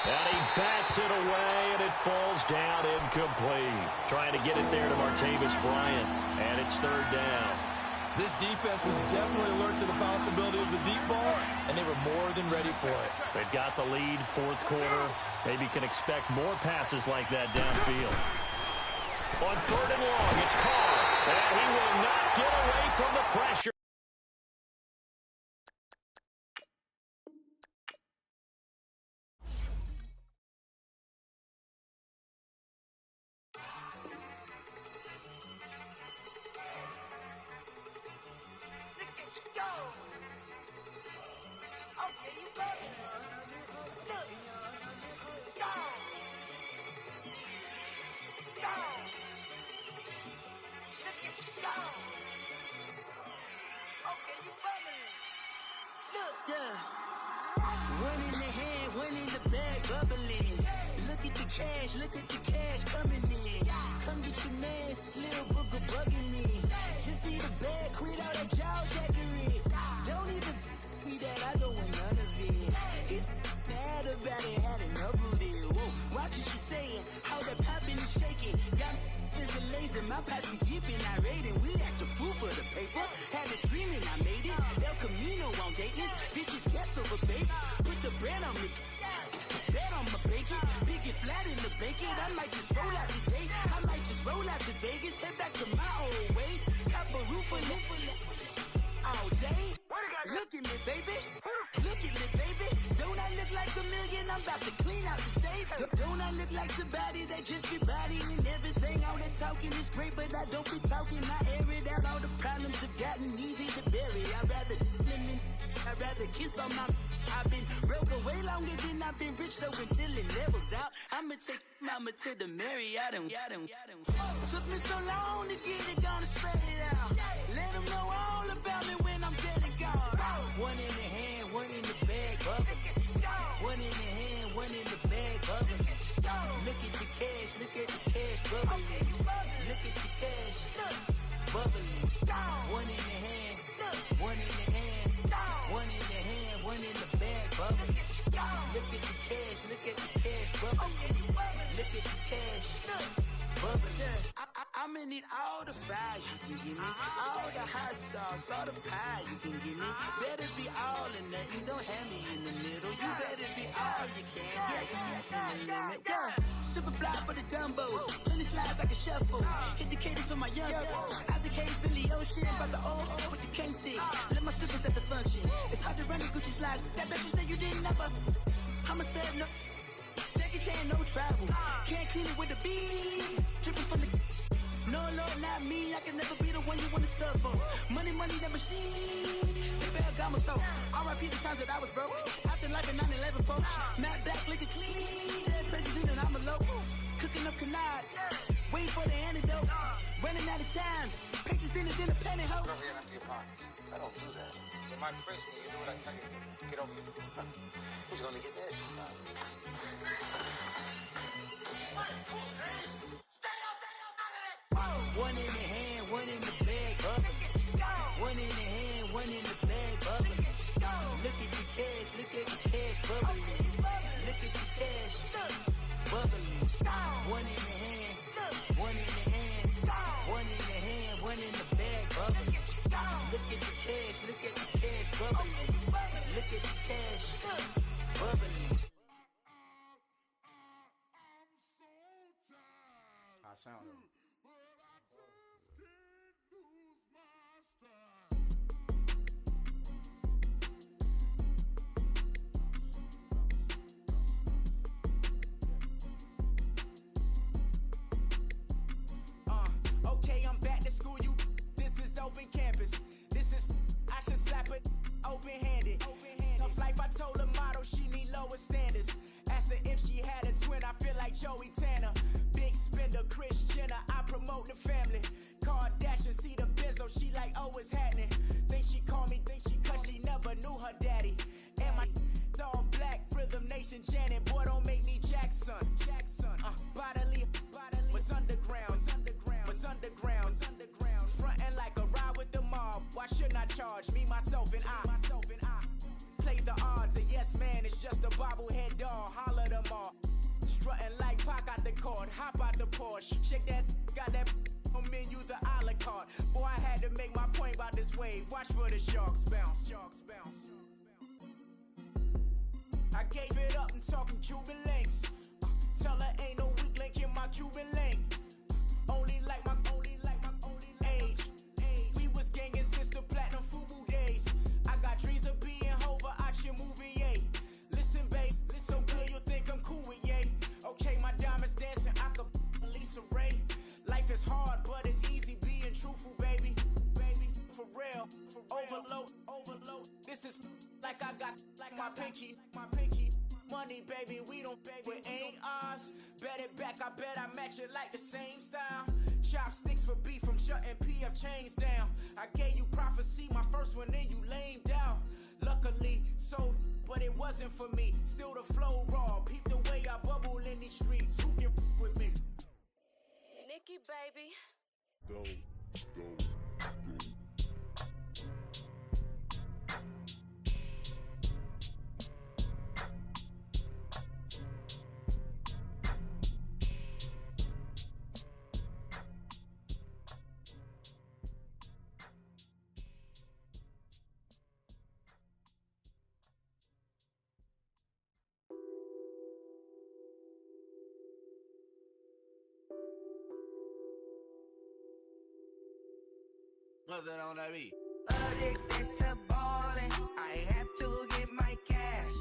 And he bats it away, and it falls down incomplete. Trying to get it there to Martavis Bryant, and it's 3rd down. This defense was definitely alert to the possibility of the deep ball, and they were more than ready for it. They've got the lead, 4th quarter. Maybe can expect more passes like that downfield. On 3rd and long, it's Carr, and he will not get away from the pressure. One in the hand, one in the bag, bubbling. Look at the cash coming in. Come get your man, Slim Booker bugging me. Just see the bag, quit all that jaw jackery. Don't even me that, I don't want none of it. He's bad about it, had enough of it. Whoa, watch what you saying, how that poppin' and shaking. Got is a laser, my posse dipping, I raiding. We act a fool for the paper. Had a dream and I made it. El Camino on Dayton's, bitches guess over baby. Put the bread on me, bet on my bacon. Big it flat in the bacon. I might just roll out today. I might just roll out to Vegas. Head back to my old ways. Cop a roof all day. Look at me, baby. Look at me, baby. Don't Don't I look like a million? I'm about to clean out the safe. Don't I look like somebody that just be bodying everything? All that talking is great, but I don't be talking. I air it out. All the problems have gotten easy to bury. I'd rather kiss on my. I've been broke way longer than I've been rich, so until it levels out, I'ma take mama to the Marriott and took me so long to get it, gonna spread it out. Let them know all about me when I'm dead and gone. One in the hand, one in the bag, bubbling. One in the hand, one in the bag, bubbling. Look at the cash, bubbling. Look at the cash, bubbling. One in the hand, one in the hand, one in the hand, one in the bag, bubbling. Look at the cash, bubbling. Look at the cash, bubbling. I'ma need all the fries you can give me, all the hot sauce, all the pie you can give me. Better be all or nothing, don't have me in the middle. You better be all you can, in the limit. Super fly for the Dumbos, plenty slides like a shuffle. Hit the cadence on my young Isaac Hayes, Billy Ocean, about the old with the cane stick. Let my slippers at the function. It's hard to run the Gucci slides. That bet you say you didn't never. I'ma step no. Jackie Chan, no travel. Can't clean it with the beat. Dripping from the. No, Lord, not me. I can never be the one you want to stuff for. Money, that machine. The Bergamo stove. R.I.P. the times that I was broke. Acting like a 9/11 folks. Matt back, looking clean. Dead presses in and I'm alone. Cooking up canard. Waiting for the antidote. Running out of time. Patience thinner than a penny hoe. Don't get empty your pockets. I don't do that. You might press me. You do what I tell you. Get over here. Who's going to get this? One in the hand, one in the bag, bubbling. One in the hand, one in the bag, bubbling. Look at the cash, bubbling. Look at the cash, bubbling. One in the hand, one in the hand, one in the hand, one in the bag, bubbling. Look at the cash, bubbling. Look at the cash, bubbling. I sound it. Okay, I'm back to school, you. This is open campus. This is, I should slap it open-handed. Tough life, I told her model she need lower standards. Asked her if she had a twin, I feel like Joey Tanner. Big spender, Kris Jenner, I promote the family. Kardashian, see the Benzo, she like, oh, it's happening. Think she called me, cause she never knew her daddy. And my all black, Rhythm Nation, Janet, boy, don't make me Jackson. Bodily, was underground. Frontin' like a ride with the mob. Why shouldn't I charge me, myself, and I? Play the odds, a yes man is just a bobblehead doll. Holler them all. Strutting like Pac out the court, hop out the Porsche. Shake that, got that on menu, the a la carte. Boy, I had to make my point about this wave. Watch for the sharks bounce. I gave it up and talking Cuban links. Tell her ain't no weak link in my Cuban link. Only like my age. We was gangin' since the platinum FUBU days. I got dreams of being Hova out your movie, yay. Listen, babe, so good you think I'm cool with yay. Okay, my diamonds dancing, I could Lisa Ray. Life is hard, but it's easy being truthful, baby. For real, overload. This is like I got like my pinky. Money, baby, we don't pay, but ain't ours. Bet it back, I bet I match it like the same style. Chopsticks for beef, from shutting PF chains down. I gave you prophecy, my first one, then you lamed out. Luckily, sold, but it wasn't for me. Still the flow raw, peep the way I bubble in these streets. Who can with me? Nikki, baby. Go. What's that on that beat? Addicted to ballin', I have to get my cash.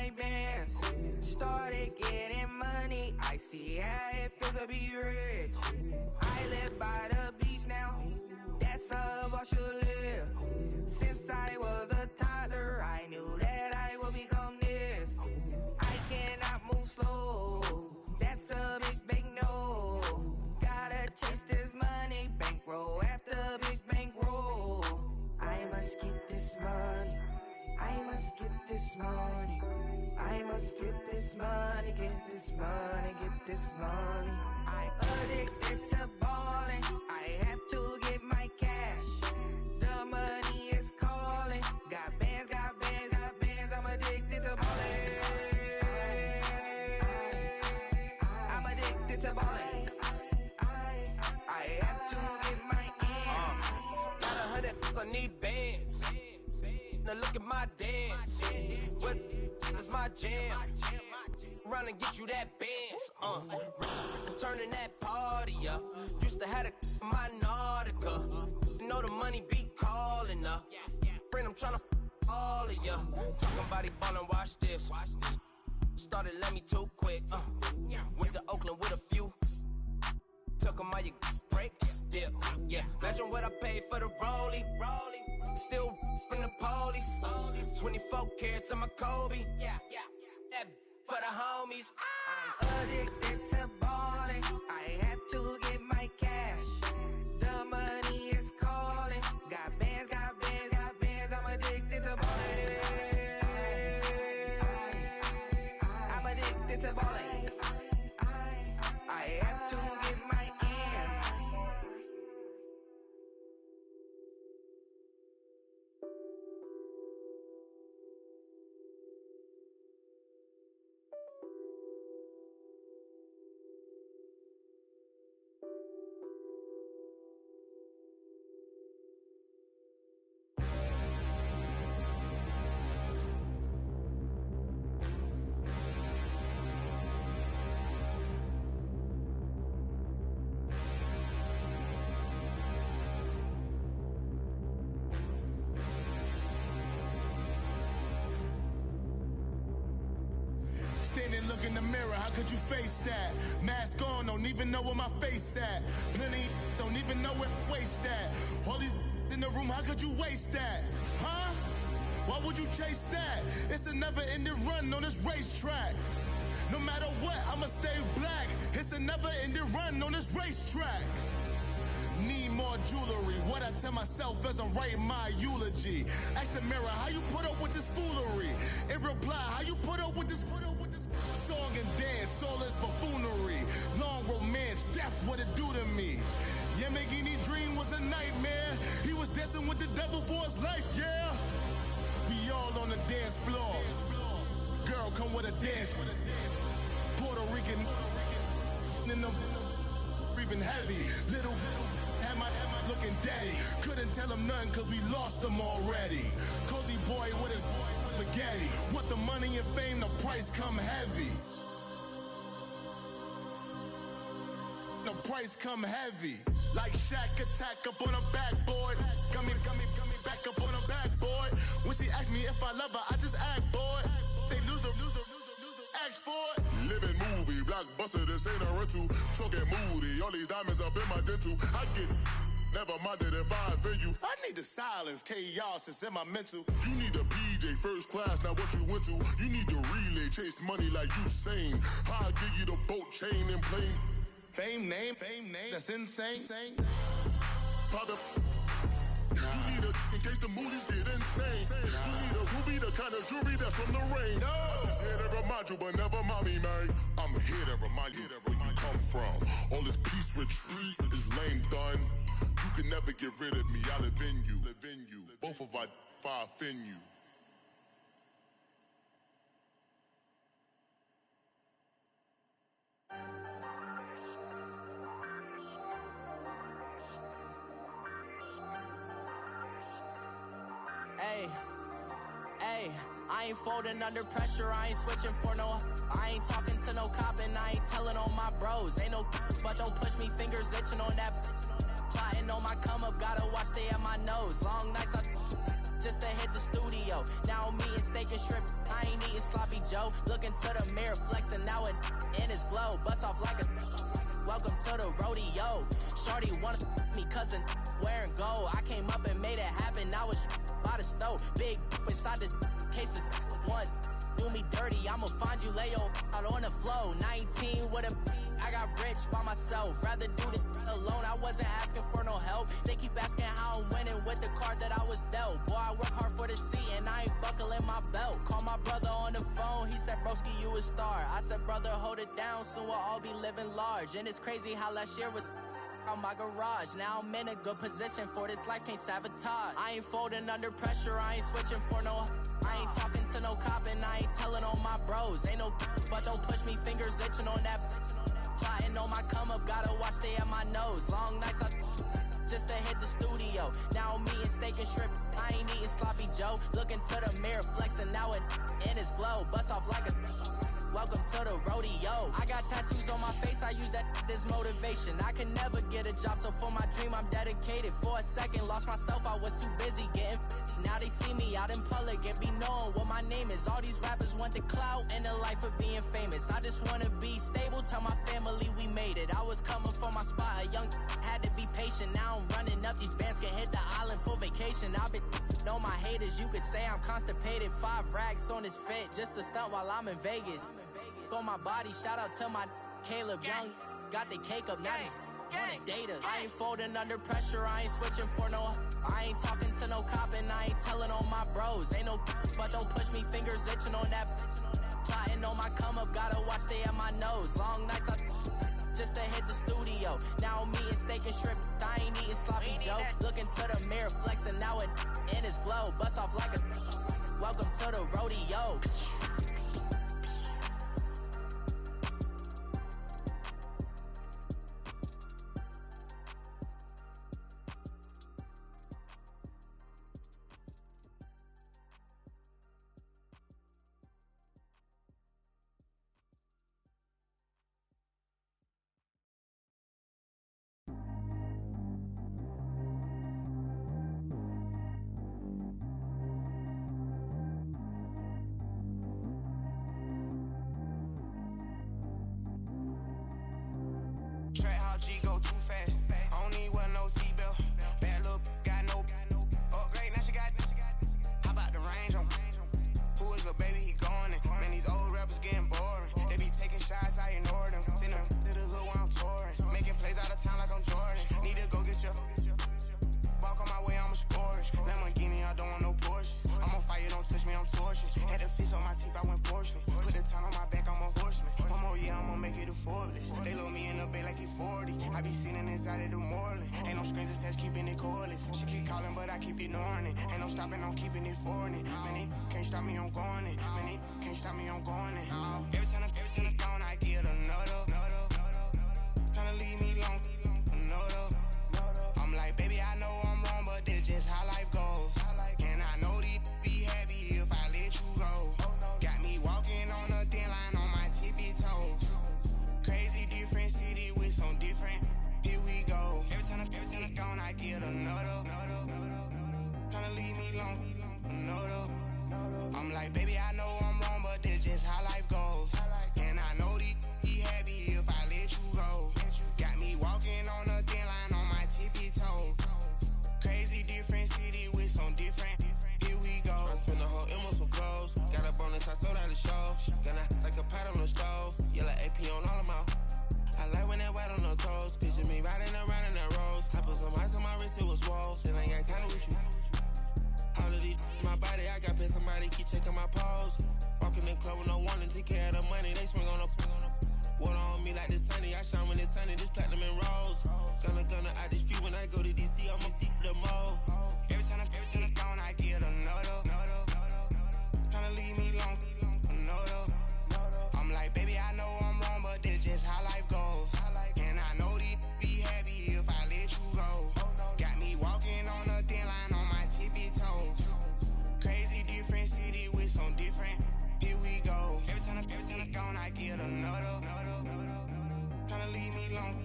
my bands. Started getting money, I see how it feels to be rich. I live by the beach now, that's how I should live. Since I was a toddler, I knew that I would become this. I cannot move slow, that's a big no. Gotta chase this money, bankroll after big bankroll. I must get this money, I must get this money, I must get this money, get this money, get this money. I'm addicted to balling, I have to get my cash. The money is calling, got bands, got bands, got bands. I'm addicted to balling. I'm addicted to balling. I have to get my ends. Got 100, I need bands. Now look at my dance. What is my jam? Run and get you that bands. Turning that party up. Used to have a my Nautica. You know the money be calling up. Friend, I'm tryna all of ya. Talking about he ballin', watch this. Started let me too quick. Went to Oakland with a few. Took him out your break. Yeah. Imagine what I paid for the rollie. Still in the police. 24 carats on my Kobe. That for the homies. I'm addicted to balling. I have to get my cash. The money is calling. Got bands, got bands, got bands. I'm addicted to balling. I'm addicted to balling. I have to get my ends. Standing, look in the mirror, how could you face that? Mask on, don't even know where my face at. Plenty, don't even know where waist at. All these in the room, how could you waste that? Huh? Why would you chase that? It's a never-ending run on this racetrack. No matter what, I'ma stay black. It's a never-ending run on this racetrack. Need more jewelry, what I tell myself as I'm writing my eulogy. Ask the mirror, how you put up with this foolery? It reply, how you put up with this song and dance, soulless buffoonery. Long romance, death, what it do to me? Yamagini dream was a nightmare. He was dancing with the devil for his life, yeah. We all on the dance floor. Girl, come with a dance. Puerto Rican in the breathing heavy. Little had my looking daddy. Couldn't tell him nothing cause we lost him already. Cozy boy with his spaghetti. With the money and fame, the price come heavy. The price come heavy. Like Shaq attack up on a backboard. Got me back up on a backboard. When she asked me if I love her, I just act bored. Say loser, ask for it. Living movie, blockbuster, this ain't a rental. Talking moody, all these diamonds up in my dental. I get never minded if I offend you. I need the silence, chaos is in my mental. You need a PJ first class, not what you went to. You need the relay, chase money like you sane. I'll give you the boat chain and plane. Fame name, that's insane. Private. You need a in case the movies get insane. You need a ruby, the kind of jewelry that's from the rain. I'm just here to remind you, but never mind me, man. I'm here to remind you where you come from. All this peace retreat is lame done. You can never get rid of me. I live in you. Both of our fire offend you. Hey, I ain't folding under pressure, I ain't switching for no. I ain't talking to no cop and I ain't telling on my bros. Ain't no but don't push me, fingers itching on that. Plotting on my come up, gotta watch they at my nose. Long nights I just to hit the studio. Now I'm eating steak and shrimp, I ain't eating sloppy Joe. Look into the mirror, flexing now it in his glow. Bust off like a welcome to the rodeo. Shorty wanna me cousin wearing gold. I came up and made it happen, I was by the stove. Big inside this cases once. Do me dirty, I'ma find you, lay your out on the floor. 19 with a I got rich by myself. Rather do this alone, I wasn't asking for no help. They keep asking how I'm winning with the card that I was dealt. Boy, I work hard for the seat and I ain't buckling my belt. Call my brother on the phone, he said, broski, you a star. I said, brother, hold it down, soon we'll all be living large. And it's crazy how last year was on my garage. Now I'm in a good position for this life, can't sabotage. I ain't folding under pressure, I ain't switching for no. I ain't talking to no cop and I ain't telling on my bros. Ain't no but don't push me, fingers itching on that. Plotting on my come up, gotta watch stay at my nose. Long nights I just to hit the studio. Now I'm eating steak and shrimp, I ain't eating sloppy Joe. Look into the mirror, flexing now it in his glow. Bust off like a welcome to the rodeo. I got tattoos on my face, I use that as motivation. I can never get a job, so for my dream I'm dedicated. For a second, lost myself, I was too busy getting busy. Now they see me out in public and be knowing what my name is. All these rappers want the clout and the life of being famous. I just wanna be stable, tell my family we made it. I was coming for my spot, a young had to be patient. Now I'm running up, these bands can hit the island for vacation. I've been on my haters, you could say I'm constipated. 5 racks on his fit, just to stunt while I'm in Vegas. On my body, shout out to my Caleb Young. Got the cake up, now this on a data. I ain't folding under pressure, I ain't switching for no. I ain't talking to no cop and I ain't telling on my bros. Ain't no but don't push me, fingers itching on that. Plotting on my come up, gotta watch stay at my nose. Long nights I just to hit the studio. Now I'm eating steak and shrimp, I ain't eating sloppy Joe. Look into the mirror, flexing now it in his glow. Bust off like a welcome to the rodeo. Track how G go too fast. I don't need wear no seatbelt. Bad little got no upgrade. Now she got. How about the range on? Who is the baby? He gone. Man, these old rappers getting boring. They be taking shots, I ignore them. Send them to the hood while I'm touring. Making plays out of town like I'm Jordan. Need to go get your. Walk on my way, I'ma score it. Lamborghini, I don't want no Porsches. I'm on fire, don't touch me, I'm torching. Had the fish on my teeth, I went porcelain. Put the time on my back, I'm a horseman. One more year, I'ma make it a Forbes. They load me in the bay like he 40. I be seen inside of the Moreland. Ain't no screens attached, keeping it cordless. She keep calling, but I keep ignoring it. Ain't no stopping, I'm keeping it foreign it. Man, they can't stop me, I'm going it. Man, they can't stop me, I'm going it. Every time I'm gone, I get another. Tryna leave me long, another. I'm like, baby, I know I'm wrong, but this just how life goes. And I know these be happy if I let you go. Got me walking on a thin line on my tippy toes. Crazy different city with some different. Here we go. Every time I'm gone, I get another. Tryna leave me long, another. I'm like, baby, I know I'm wrong, but this just how life goes. And I know these be happy if I let you go. Got me walking on a thin line on my tippy toes. Crazy different city with some different. Here we go. I spent the whole M on some clothes. Got a bonus, I sold out the show. Gonna like a pot on the stove. Yellow AP on all of my. I like when that white on the toes. Picture me riding around in that rose. I put some ice on my wrist, it was swole. Then I got kinda with you. All of these my body, I got paid somebody keep checking my pose. Walking in club with no warning, take care of the money. They swing on the. Water on me like the sunny, I shine when it's sunny, this platinum and rose. Gonna out the street when I go to DC, I'ma see the mall. Every time I'm gone, I get another. Tryna leave me long, another. I'm like, baby, I know I'm wrong, but this just how life goes. And I know these be happy if I let you go. Got me walking on a thin line on my tippy toes. Crazy different city with some different. Here we go. Every time I'm gone, I get another. Tryna leave me long,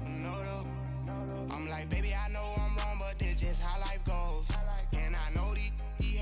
another. I'm like, baby, I know I'm wrong, but this just how life goes. And I know these be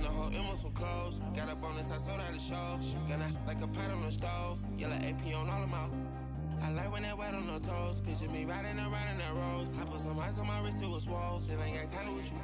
the whole M some clothes. Got up on this, I sold out the show. Gonna like a pot on the stove. Yellow AP on all of my. I like when that wet on the toes. Picture me riding around in that rose. I put some ice on my wrist, it was swole. Then I got tired with you.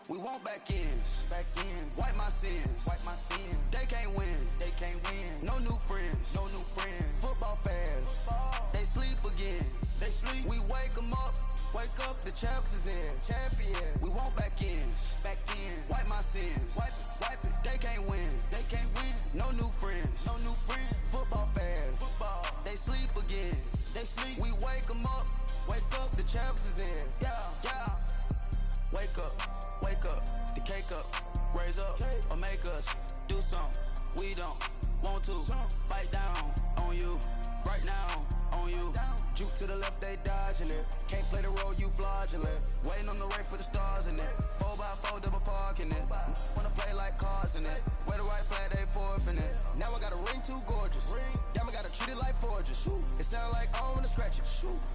We want back ends, wipe my sins, They can't win, No new friends, Football fans, they sleep again, We wake them up, the champs is in, champion. We want back ends, wipe my sins, wipe it. They can't win, No new friends, Football fans, they sleep again, We wake them up, the champs is in, yeah. Wake up, the cake up, raise up, or make us do something we don't want to. Bite down on you, right now on you. Juke to the left, they dodging it. Can't play the role, you fraudulent. Waiting on the right for the stars in it. 4x4 double parking it. Wanna play like cars in it. Wear the white flag, they forfeit it. Now I got a ring too gorgeous. Damn, I gotta treat it like forges. It sound like I don't wanna scratch it.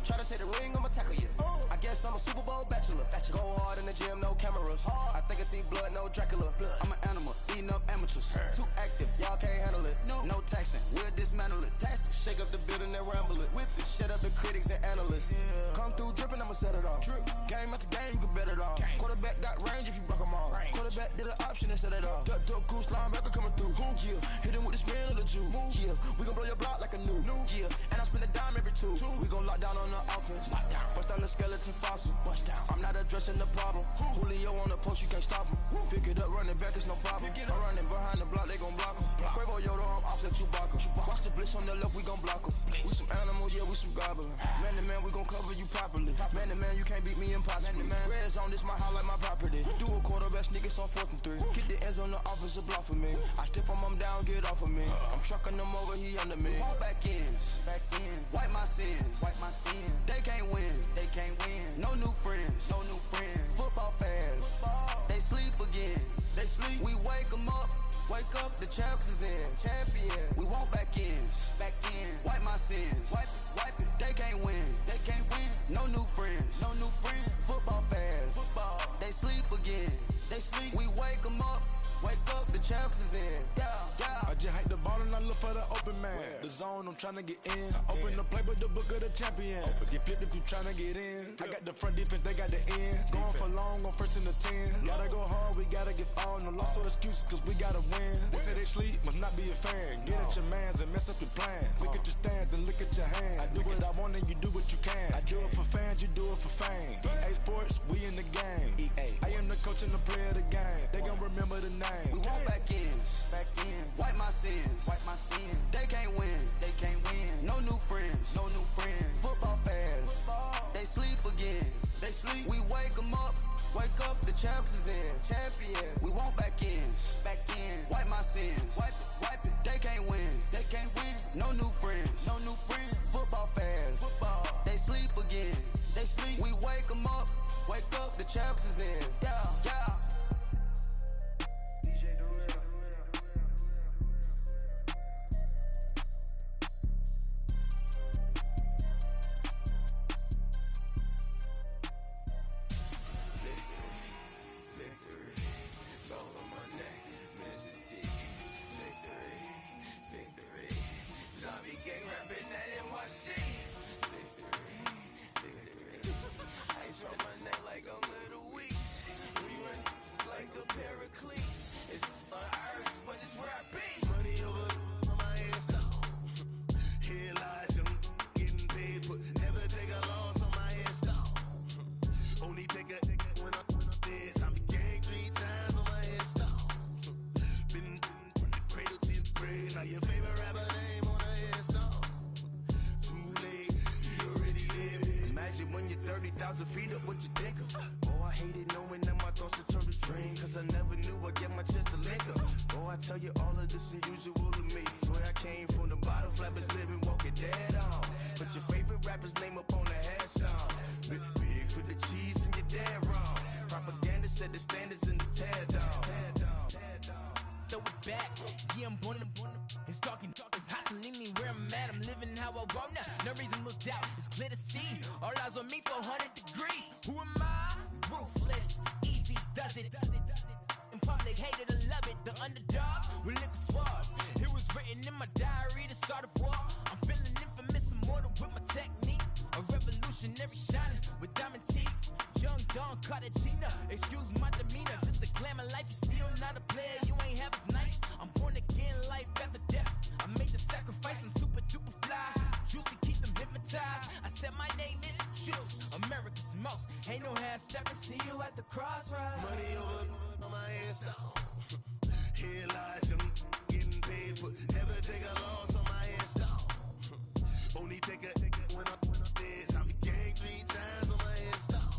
Try to take the ring, I'ma tackle you. I guess I'm a Super Bowl bachelor. Go hard in the gym, no cameras. I think I see blood, no Dracula. I'm an animal, eating up amateurs. Too active, y'all can't handle it. No taxing, we'll dismantle it. Shake up the building and ramble it. Whip it, shut up the critics and analysts. Come through dripping, I'ma set it off. Game after game, you can bet it off. Quarterback got range if you block them all. Quarterback did an option and set it off. Duck, goose, linebacker coming through. Yeah, hit him with the spin of the Jew. Yeah, we gon' blow your block like a new. Yeah, and I spend a dime every two. We gon' lock down on the offense. Bust down the skeleton fossil. I'm not addressing the problem. Julio on the post, you can't stop him. Pick it up, running back, it's no problem. I'm running behind the block, they gon' block him. Quavo Yoda, I'm offset Chewbacca. Watch the blitz on the left, we gon' block him. We some animal, yeah, we some goblin. Man to man, we gon' cover you properly. Man to man, you can't beat me impossibly. Red zone, this my house like my property. Do a quarterback, niggas on 4th and 3. Get the ends on the offensive block for me. I stiff him down, get off of me. I'm trucking them over, he under me. Walk back ends, wipe my sins, They can't win, No new friends, Football fans, they sleep again, We wake them up, the champs is in, champion. We want back ends, wipe my sins, wipe it. They can't win, No new friends, Football fans, they sleep again, We wake them up, the champs is in, yeah. I just hike the ball and I look for the open man. The zone, I'm tryna get in. Open the playbook, the book of the champion. Get flipped if you tryna get in. I got the front defense, they got the end. Going for long, on 1st and the 10. Gotta go hard, we gotta get all. No loss or excuses, cause we gotta win. They say they sleep, must not be a fan. Get at your mans and mess up your plans. Look at your stands and look at your hands. I do what I want and you do what you can. I do it for fans, you do it for fame. EA Sports, we in the game. I am the coach and the player of the game. They gon' remember the name. We want back ends, wipe my sins, They can't win, No new friends, Football fans, they sleep again, We wake them up, the champs is in, champion. We want back ends, wipe my sins, wipe it. They can't win, No new friends, Football fans, they sleep again, We wake them up, the champs is in, yeah. Ice on my neck like I'm little weak. We run 30,000 feet up, what you think of? Oh, I hated knowing that my thoughts would turn to dream, cause I never knew I'd get my chance to link up. Oh, I tell you all of this unusual to me. Swear I came from the bottom, flappers living, walking dead on. Put your favorite rapper's name up on the headstone. Big for the cheese and you're dead wrong. Propaganda set the standards in the tear down. Throw it back, yeah, I'm born to it's talking, it's hustling me where I'm at. I'm living how I want now. No reason to look out, it's clear to see. All eyes on me for 100 degrees. Who am I? Ruthless, easy does it. In public, hated or love it. The underdogs with liquor swabs. It was written in my diary to start a war. I'm feeling infamous, immortal with my technique. A revolutionary shining with diamond teeth. Young Don Cartagena, excuse my demeanor. This the glamour life, you still not a player. You ain't half as nice. I'm born again, life after death. I made the sacrifice, I'm super duper fly. Used to keep them hypnotized. I said my name is Juice, America's most. Ain't no half stepping, see you at the crossroads. Money over on my headstone. Here lies young, getting paid for. Never take a loss on my headstone. Only take a when I'm dead. I be gang 3 times on my headstone.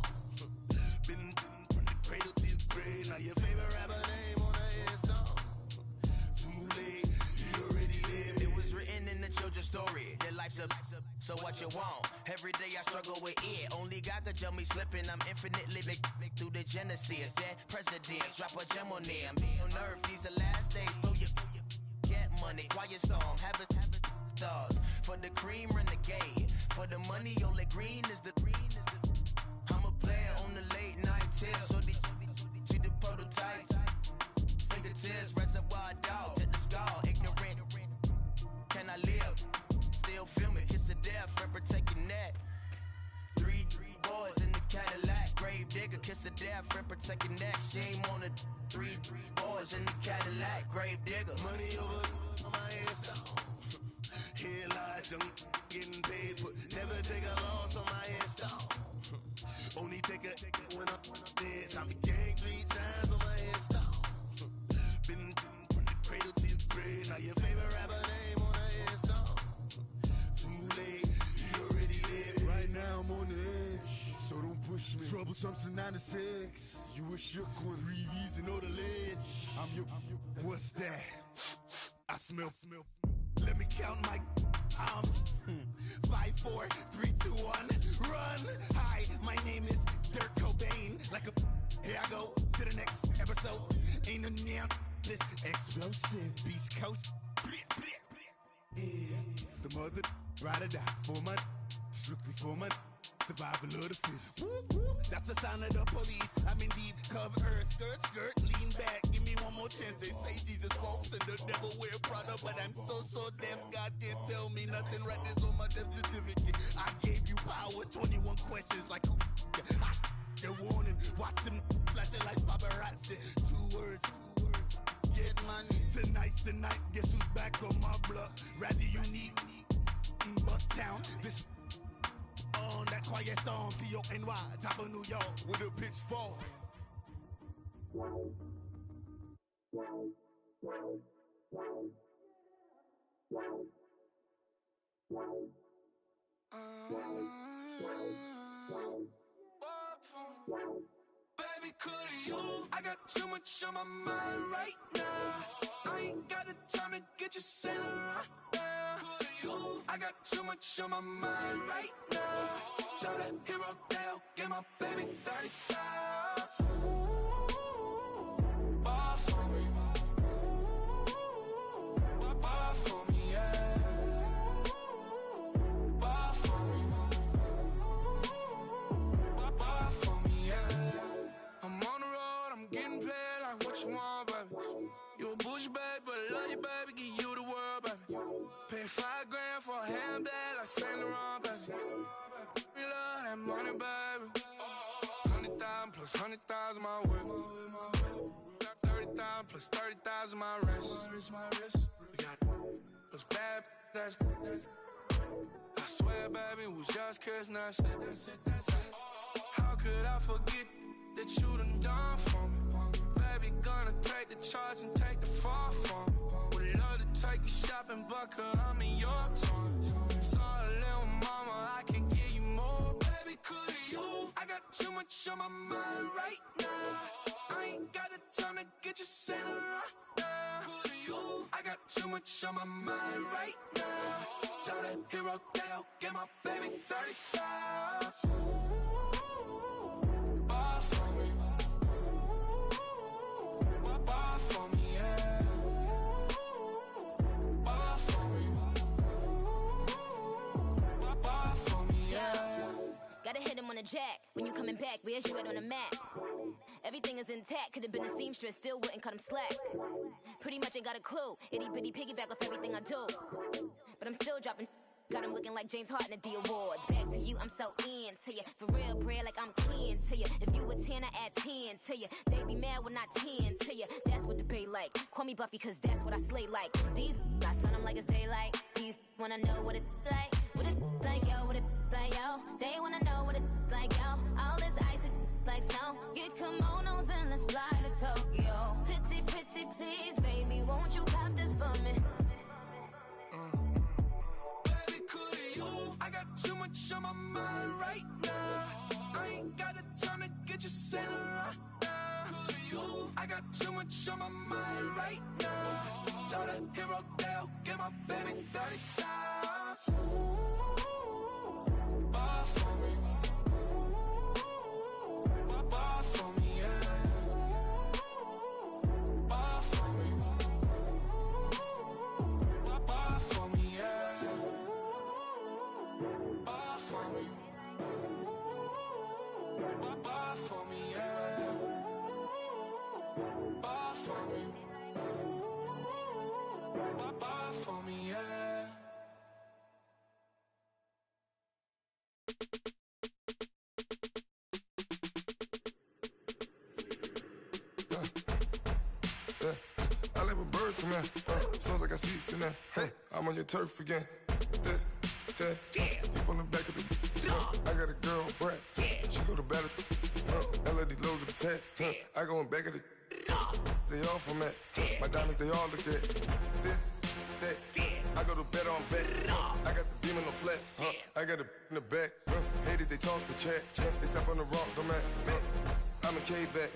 Been from the cradle to the grave. Now your favorite rapper name on the headstone. Too late, he already lived. It was written in the children's story. Their life's a so what you want? Every day I struggle with it. Only God could tell me slipping. I'm infinitely big through the genesis. Dead presidents, drop a gem on them. On earth, these the last days. Throw your get money, quiet storm. Have it thoughts. For the cream, renegade. For the money, only green is the. I'm a player on the late night tip. So see the prototype. Fingertips, reservoir dog to the skull. Ignorant. Can I live? Still film it, kiss to death, friend protect your neck. Three boys in the Cadillac, grave digger, kiss to death, friend protect your neck. Shame on the three boys in the Cadillac, grave digger. Money over on my headstone. Here lies young, getting paid for. Never take a loss on my headstone. Only take a when I'm dead. I be gang 3 times on my headstone. Been from the cradle to the grave. Now your favorite rapper name on the headstone. Too late, he already lived. Right now I'm on the edge, so don't push me. Troublesome to 96. You a shook one, breathe easy, know the ledge. I'm your, what's that? I smell. Let me count my. 5, 4, 3, 2, 1. Run. Hi, my name is Dirk Cobain. Like a. Here I go to the next episode. Ain't no damn this explosive Beast Coast. Yeah. The mother ride or die for my. Strictly for my. Survival of the fittest. That's the sound of the police. I'm in deep cover earth. Skirt, lean back. Give me one more chance. They say Jesus walks and the devil wear Prada, but I'm so deaf. God can't tell me nothing. Right there's on my death certificate. I gave you power. 21 questions like who? They're warning. Watch them flashing like paparazzi. 2 words. Get money. Tonight's the night. Guess who's back on my block? Rather unique. Bucktown. This. On that quiet storm, T-O-N-Y, top of New York, with a pitchfork. Baby, could you? I got too much on my mind right now. I ain't got the time to get you sailing right now. I got too much on my mind right now. Tell that hero down, get my baby 30,000. Bar for me. Bar for me, yeah. Bar for me. Bar for me, yeah. I'm on the road, I'm getting paid like what you want, baby. You a bougie, baby, but I love you, baby. Give you the world, baby. Pay $5 grand for a handbag like Saint Laurent, baby. We love that money, baby. 100,000 plus 100,000 my whip. 30,000 plus 30,000 my wrist. We got those bad, that's. I swear, baby, it was just kiss, that's it. How could I forget that you done for me? Baby, gonna take the charge and take the fall from me. Would love to take you shopping, but I'm in your town. Sorry, little mama, I can give you more. Baby, could you? too much on my mind right now. I ain't got the time to get you sent right now. I got too much on my mind right now. Tell that hero Dale, get my baby 35. Buy for me. Buy for me, yeah. Buy for me. Buy for me, yeah. Gotta hit him on the jack. When you coming back, where's you at on the map? Everything is intact. Could've been a seamstress, still wouldn't cut him slack. Pretty much ain't got a clue. Itty bitty piggyback off everything I do. But I'm still dropping. Got him looking like James Harden at the awards. Back to you, I'm so into you. For real, bread, like I'm kin to you. If you a 10, I add 10 to you. They be mad when I 10 to you. That's what the bay like. Call me Buffy, cause that's what I slay like. These, I son them like it's daylight. These wanna know what it's like. What it like, yo, what it like, yo. They wanna know what it's like, yo. All this ice is like snow. Get kimonos and let's fly to Tokyo. Pretty, pretty, please, baby, won't you cop this for me? I got too much on my mind right now. I ain't got the time to get you sent right now. I got too much on my mind right now. Tell that hero Dale, get my baby 35. Buy for me. Buy for me, yeah. Buy for me. Buy for me, yeah. Buy for me. Buy for me, yeah. Buy for me. Buy for me, yeah. I like when birds come in. Sounds like I see seats in there. Hey, I'm on your turf again. This, that, you from the back of the. I got a girl, Brad. She go to battle. LED logo the tag. I go in back of the. They all from that. My diamonds, they all look at. This, that. I go to bed on bed. I got the beam on the flats. I got it in the back. Haters, they talk the chat. They step on the rock, the man. I'm a K-back.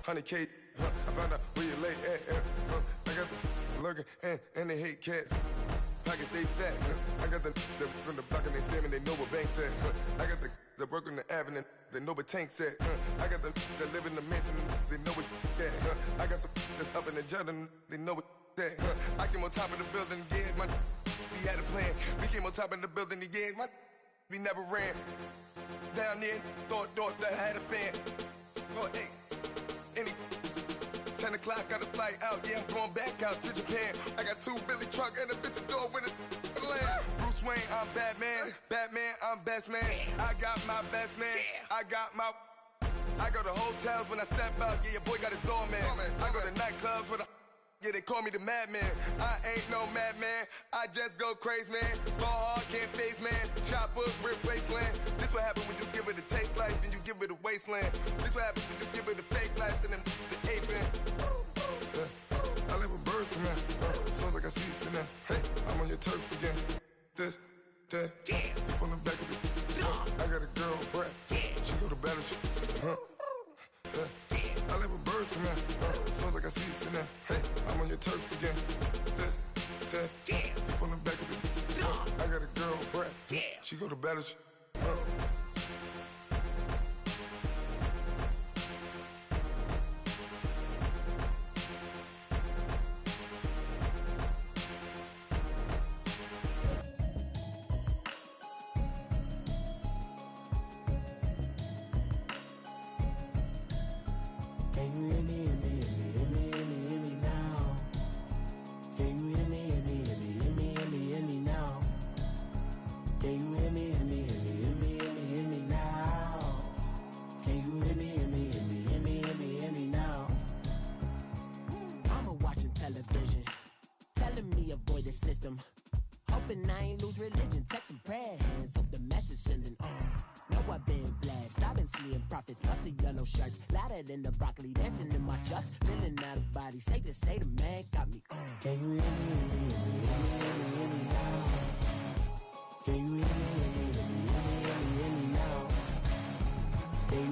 400K. I found out where you lay at. I got the lurking and they hate cats. Pockets stay fat. I got the from the block and they spamming, they know what banks at. I got the work on the avenue, they know what tanks at. I got the live in the mansion, they know what that. I got some that's up in the Jordan, they know what that. I came on top of the building, yeah, my we had a plan. We came on top of the building, yeah, my we never ran. Down there, thought that I had a fan. Oh, hey, any 10 o'clock, got a flight out, yeah, I'm going back out to Japan. I got 2 Billy truck and a bitch door with a land. Bruce Wayne, I'm Batman. Batman, I'm best man. I got my best man. I got my. I go to hotels when I step out, yeah, your boy got a doorman. I go to nightclubs with a. Yeah, they call me the madman. I ain't no madman. I just go crazy, man. Ball hard, can't face, man. Choppers, rip wasteland. This what happen when you give it a taste life and you give it a wasteland. This what happen when you give it a fake life and then the aping. I like when birds come in. Sounds like I see it in there. Hey, I'm on your turf again. This, that, you from the back of the. I got a girl, Brad. She go to battle. I like when birds come in. Sounds like I see it in there. Hey, I'm on your turf again. This, that, you from the back of the. I got a girl, Brad. She go to battle. In the broccoli, dancing in my chucks, feeling out of body. Say the man got me. Can you hear me, hear me now? Can you hear me, hear me now? Can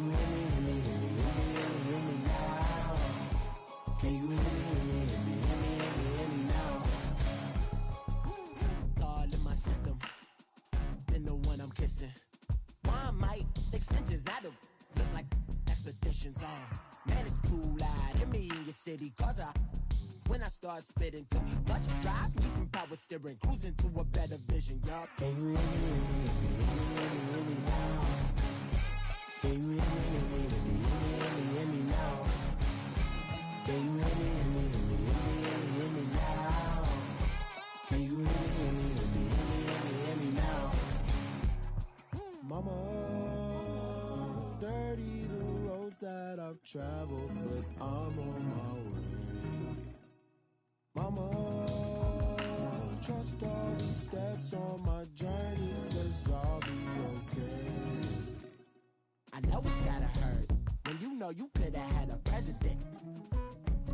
visions on. Man, it's too loud in me in your city, cause when I start spitting too much drive, need some power steering, cruising to a better vision, y'all. Can you hear me now? Can you hear me now? Can you hear me now? Can you hear me now? Mama, dirty the roads that I've traveled, but I'm on my way. Mama, trust all the steps on my journey, 'cause I'll be okay. I know it's gotta hurt when you know you could've had a president.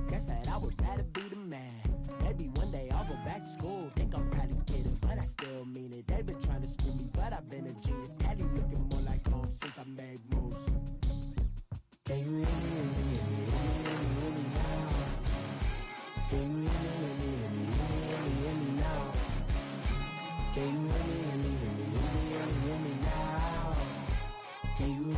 Guess that I would rather be the man. Maybe one day I'll go back to school. Think I'm probably kidding, but I still mean it. They've been trying to screw me, but I've been a genius. Caddy looking more like home since I made moves. Can you hear me now? Can you hear me now? Can you hear me now? Can you hear me now?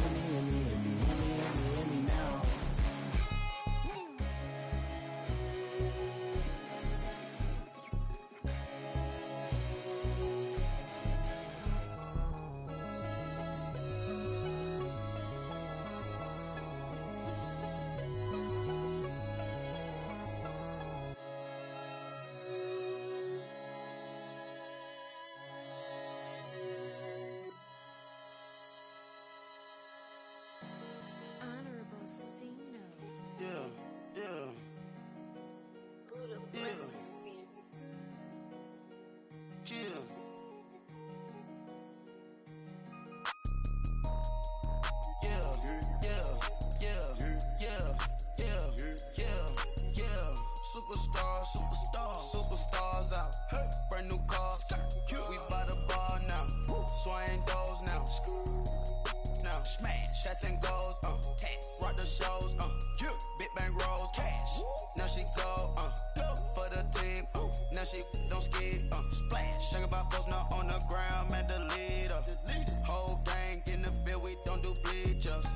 Superstars out. Brand new cars. We by the bar now. Swaying doors now. Now smash. Shots and goals. Tax. Rock the shows. Big bang rolls. Cash. Now she go. For the team. Now she don't skid. Splash. Think about post now on the ground. Man, the leader. Whole gang in the field. We don't do bleachers.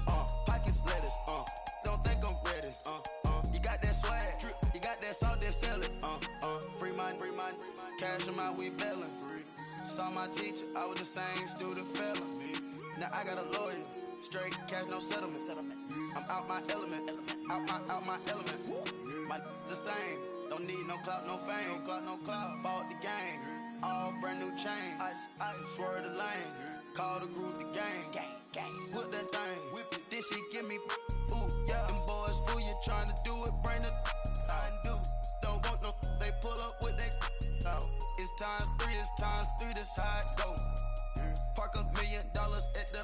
Pockets letters. Don't think I'm ready. You got that swag. You got that salt, then sell it. Free mind. Cash them out, we bailin'. Saw my teacher, I was the same student felon. Now I got a lawyer, straight cash, no settlement. I'm out my element, out my element. My the same, don't need no clout, no fame. No clout, bought the game, all brand new chain. I swerve the lane, call the group the gang. Whip that thing, whip it, this shit give me. Ooh, yeah. Them boys fool you trying to do it, bring the. Don't want no, they pull up with they. It's times three, this how it go. Park $1 million at the.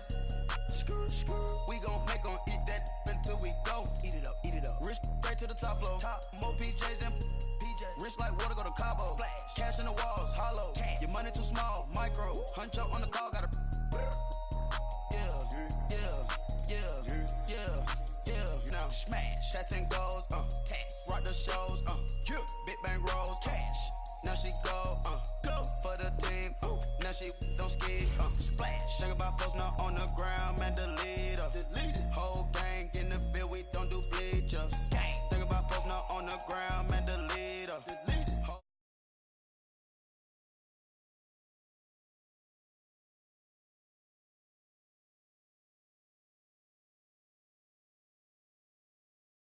We gon' make 'em eat that until we go. Eat it up. Rich straight to the top floor. More PJs than PJs. Rich like water, go to Cabo. Splash. Cash in the walls, hollow. Cash. Your money too small, micro. Hunch up on the call, gotta. Yeah. Now smash. Shots and goals, tax. Rock the shows, big bang rolls, cash. Now she go for the team. Now she don't skid, splash. Think about post now on the